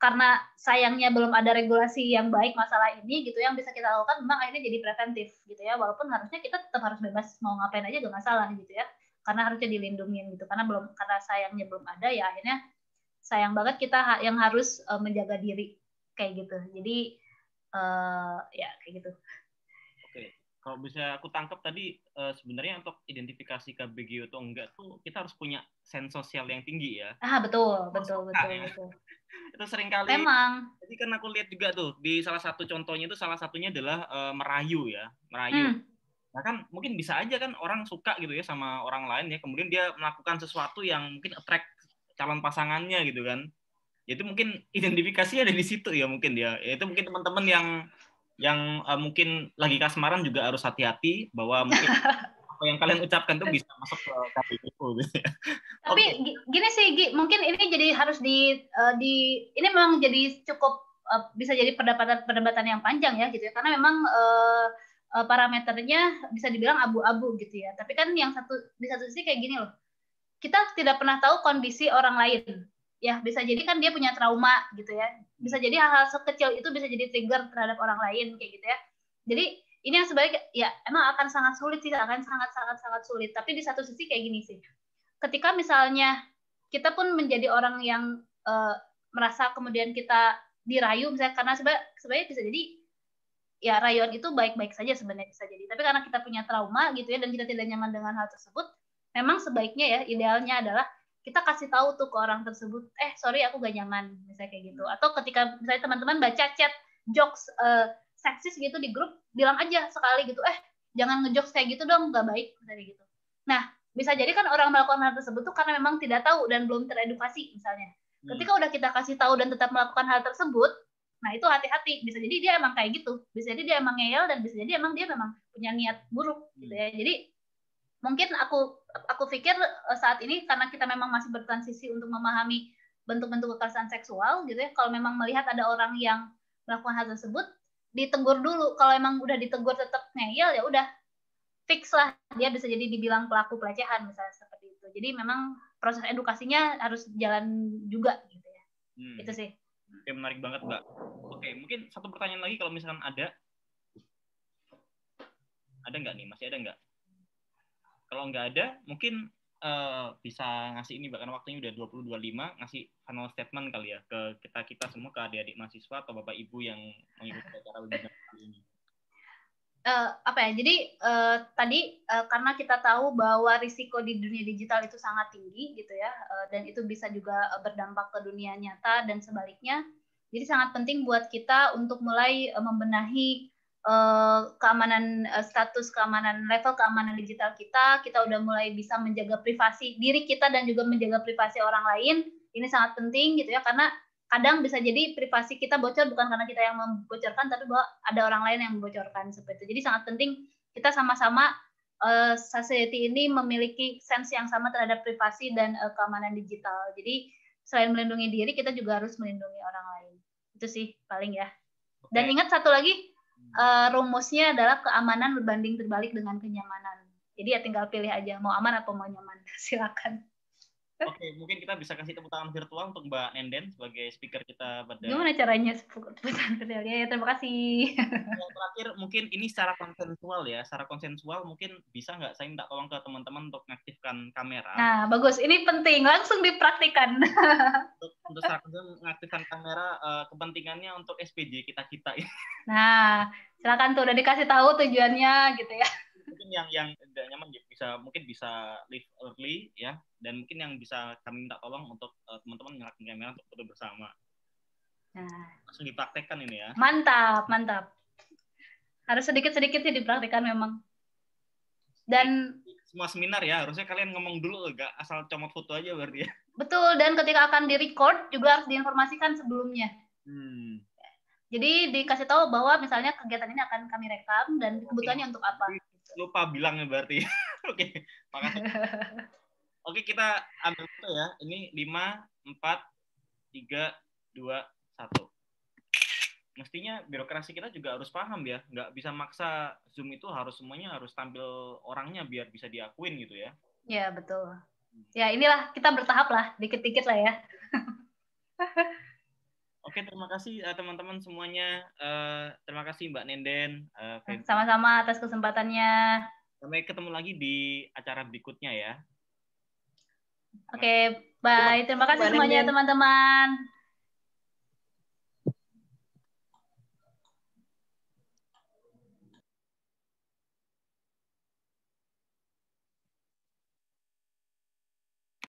karena sayangnya belum ada regulasi yang baik masalah ini gitu, yang bisa kita lakukan memang akhirnya jadi preventif gitu ya, walaupun harusnya kita tetap harus bebas mau ngapain aja gak masalah gitu ya, karena harusnya dilindungin gitu, karena sayangnya belum ada ya, akhirnya sayang banget kita yang harus menjaga diri kayak gitu. Jadi ya kayak gitu. Oke, kalau bisa aku tangkap tadi sebenarnya untuk identifikasi KBGO atau enggak tuh kita harus punya sense sosial yang tinggi ya. Betul. Itu seringkali. Memang. Jadi kan aku lihat juga tuh di salah satu contohnya itu salah satunya adalah merayu. Nah kan mungkin bisa aja kan orang suka gitu ya sama orang lain ya, kemudian dia melakukan sesuatu yang mungkin attract calon pasangannya gitu kan. Itu mungkin identifikasinya ada di situ ya mungkin dia. Itu mungkin teman-teman yang mungkin lagi kasmaran juga harus hati-hati bahwa mungkin apa yang kalian ucapkan tuh bisa masuk ke KBGO gitu ya. Tapi gini sih Gi, mungkin ini jadi harus ini memang jadi cukup bisa jadi perdebatan yang panjang ya gitu ya, karena memang parameternya bisa dibilang abu-abu gitu ya. Tapi kan yang di satu sisi kayak gini loh. Kita tidak pernah tahu kondisi orang lain. Ya, bisa jadi kan dia punya trauma gitu ya. Bisa jadi hal-hal sekecil itu bisa jadi trigger terhadap orang lain kayak gitu ya. Jadi ini yang sebaliknya ya emang akan sangat sulit sih, akan sangat sulit. Tapi di satu sisi kayak gini sih. Ketika misalnya kita pun menjadi orang yang merasa kemudian kita dirayu misalnya karena sebenarnya bisa jadi ya rayuan itu baik-baik saja sebenarnya bisa jadi. Tapi karena kita punya trauma gitu ya dan kita tidak nyaman dengan hal tersebut, memang sebaiknya ya idealnya adalah kita kasih tahu tuh ke orang tersebut, sorry aku gak nyaman misalnya kayak gitu. Atau ketika misalnya teman-teman baca chat jokes seksis gitu di grup, bilang aja sekali gitu, jangan ngejokes kayak gitu dong, gak baik misalnya gitu. Nah, bisa jadi kan orang melakukan hal tersebut tuh karena memang tidak tahu dan belum teredukasi misalnya. Ketika udah kita kasih tahu dan tetap melakukan hal tersebut, nah itu hati-hati. Bisa jadi dia emang kayak gitu. Bisa jadi dia emang ngeyel dan bisa jadi emang dia memang punya niat buruk gitu ya. Jadi mungkin aku pikir saat ini karena kita memang masih bertransisi untuk memahami bentuk-bentuk kekerasan seksual gitu ya. Kalau memang melihat ada orang yang melakukan hal tersebut, ditegur dulu. Kalau emang udah ditegur tetap ngeyel ya udah fix lah, dia bisa jadi dibilang pelaku pelecehan misalnya seperti itu. Jadi memang proses edukasinya harus jalan juga gitu ya. Itu sih. Oke, menarik banget Mbak. Oke, mungkin satu pertanyaan lagi kalau misalkan ada nggak nih? Masih ada nggak? Kalau nggak ada, mungkin bisa ngasih ini Mbak, karena waktunya udah 20.25, ngasih final statement kali ya ke kita semua, ke adik-adik mahasiswa atau Bapak Ibu yang mengikuti acara webinar kali ini. Jadi tadi karena kita tahu bahwa risiko di dunia digital itu sangat tinggi gitu ya, dan itu bisa juga berdampak ke dunia nyata dan sebaliknya. Jadi sangat penting buat kita untuk mulai membenahi keamanan, status keamanan, level keamanan digital kita. Kita udah mulai bisa menjaga privasi diri kita dan juga menjaga privasi orang lain. Ini sangat penting gitu ya, karena kadang bisa jadi privasi kita bocor bukan karena kita yang membocorkan, tapi bahwa ada orang lain yang membocorkan seperti itu. Jadi sangat penting kita sama-sama society ini memiliki sense yang sama terhadap privasi dan keamanan digital. Jadi selain melindungi diri, kita juga harus melindungi orang lain. Itu sih paling ya. Dan ingat satu lagi, rumusnya adalah keamanan berbanding terbalik dengan kenyamanan. Jadi ya tinggal pilih aja mau aman atau mau nyaman. Silakan. Oke, mungkin kita bisa kasih tepuk tangan virtual untuk Mbak Nenden sebagai speaker kita pada... Gimana caranya tepuk tangan virtual? Ya, terima kasih. Yang terakhir, mungkin ini secara konsensual ya. Secara konsensual mungkin bisa nggak saya minta tolong ke teman-teman untuk mengaktifkan kamera. Nah, bagus. Ini penting. Langsung dipraktikan. Untuk secara konsensual mengaktifkan kamera, kepentingannya untuk SPJ kita-kita. Nah, silakan tuh. Udah dikasih tahu tujuannya gitu ya. Mungkin yang tidak nyaman mungkin bisa leave early ya, dan mungkin yang bisa kami minta tolong untuk teman-teman nyalakan kamera untuk foto bersama. Nah, langsung dipraktekkan ini ya. Mantap. Harus sedikit-sedikit sih dipraktekkan memang. Dan semua seminar ya, harusnya kalian ngomong dulu, gak asal comot foto aja berarti ya. Betul, dan ketika akan di-record juga harus diinformasikan sebelumnya. Jadi dikasih tahu bahwa misalnya kegiatan ini akan kami rekam dan kebutuhannya untuk apa. Lupa bilangnya berarti. Oke, makasih. Oke, kita ambil foto ya. Ini 5, 4, 3, 2, 1. Mestinya birokrasi kita juga harus paham ya. Nggak bisa maksa Zoom itu semuanya harus tampil orangnya biar bisa diakuin gitu ya. Ya, betul. Ya, inilah kita bertahap lah. Dikit-dikit lah ya. Oke, terima kasih teman-teman semuanya. Terima kasih Mbak Nenden. Sama-sama atas kesempatannya. Sampai ketemu lagi di acara berikutnya ya. Oke, bye. Terima kasih semuanya teman-teman.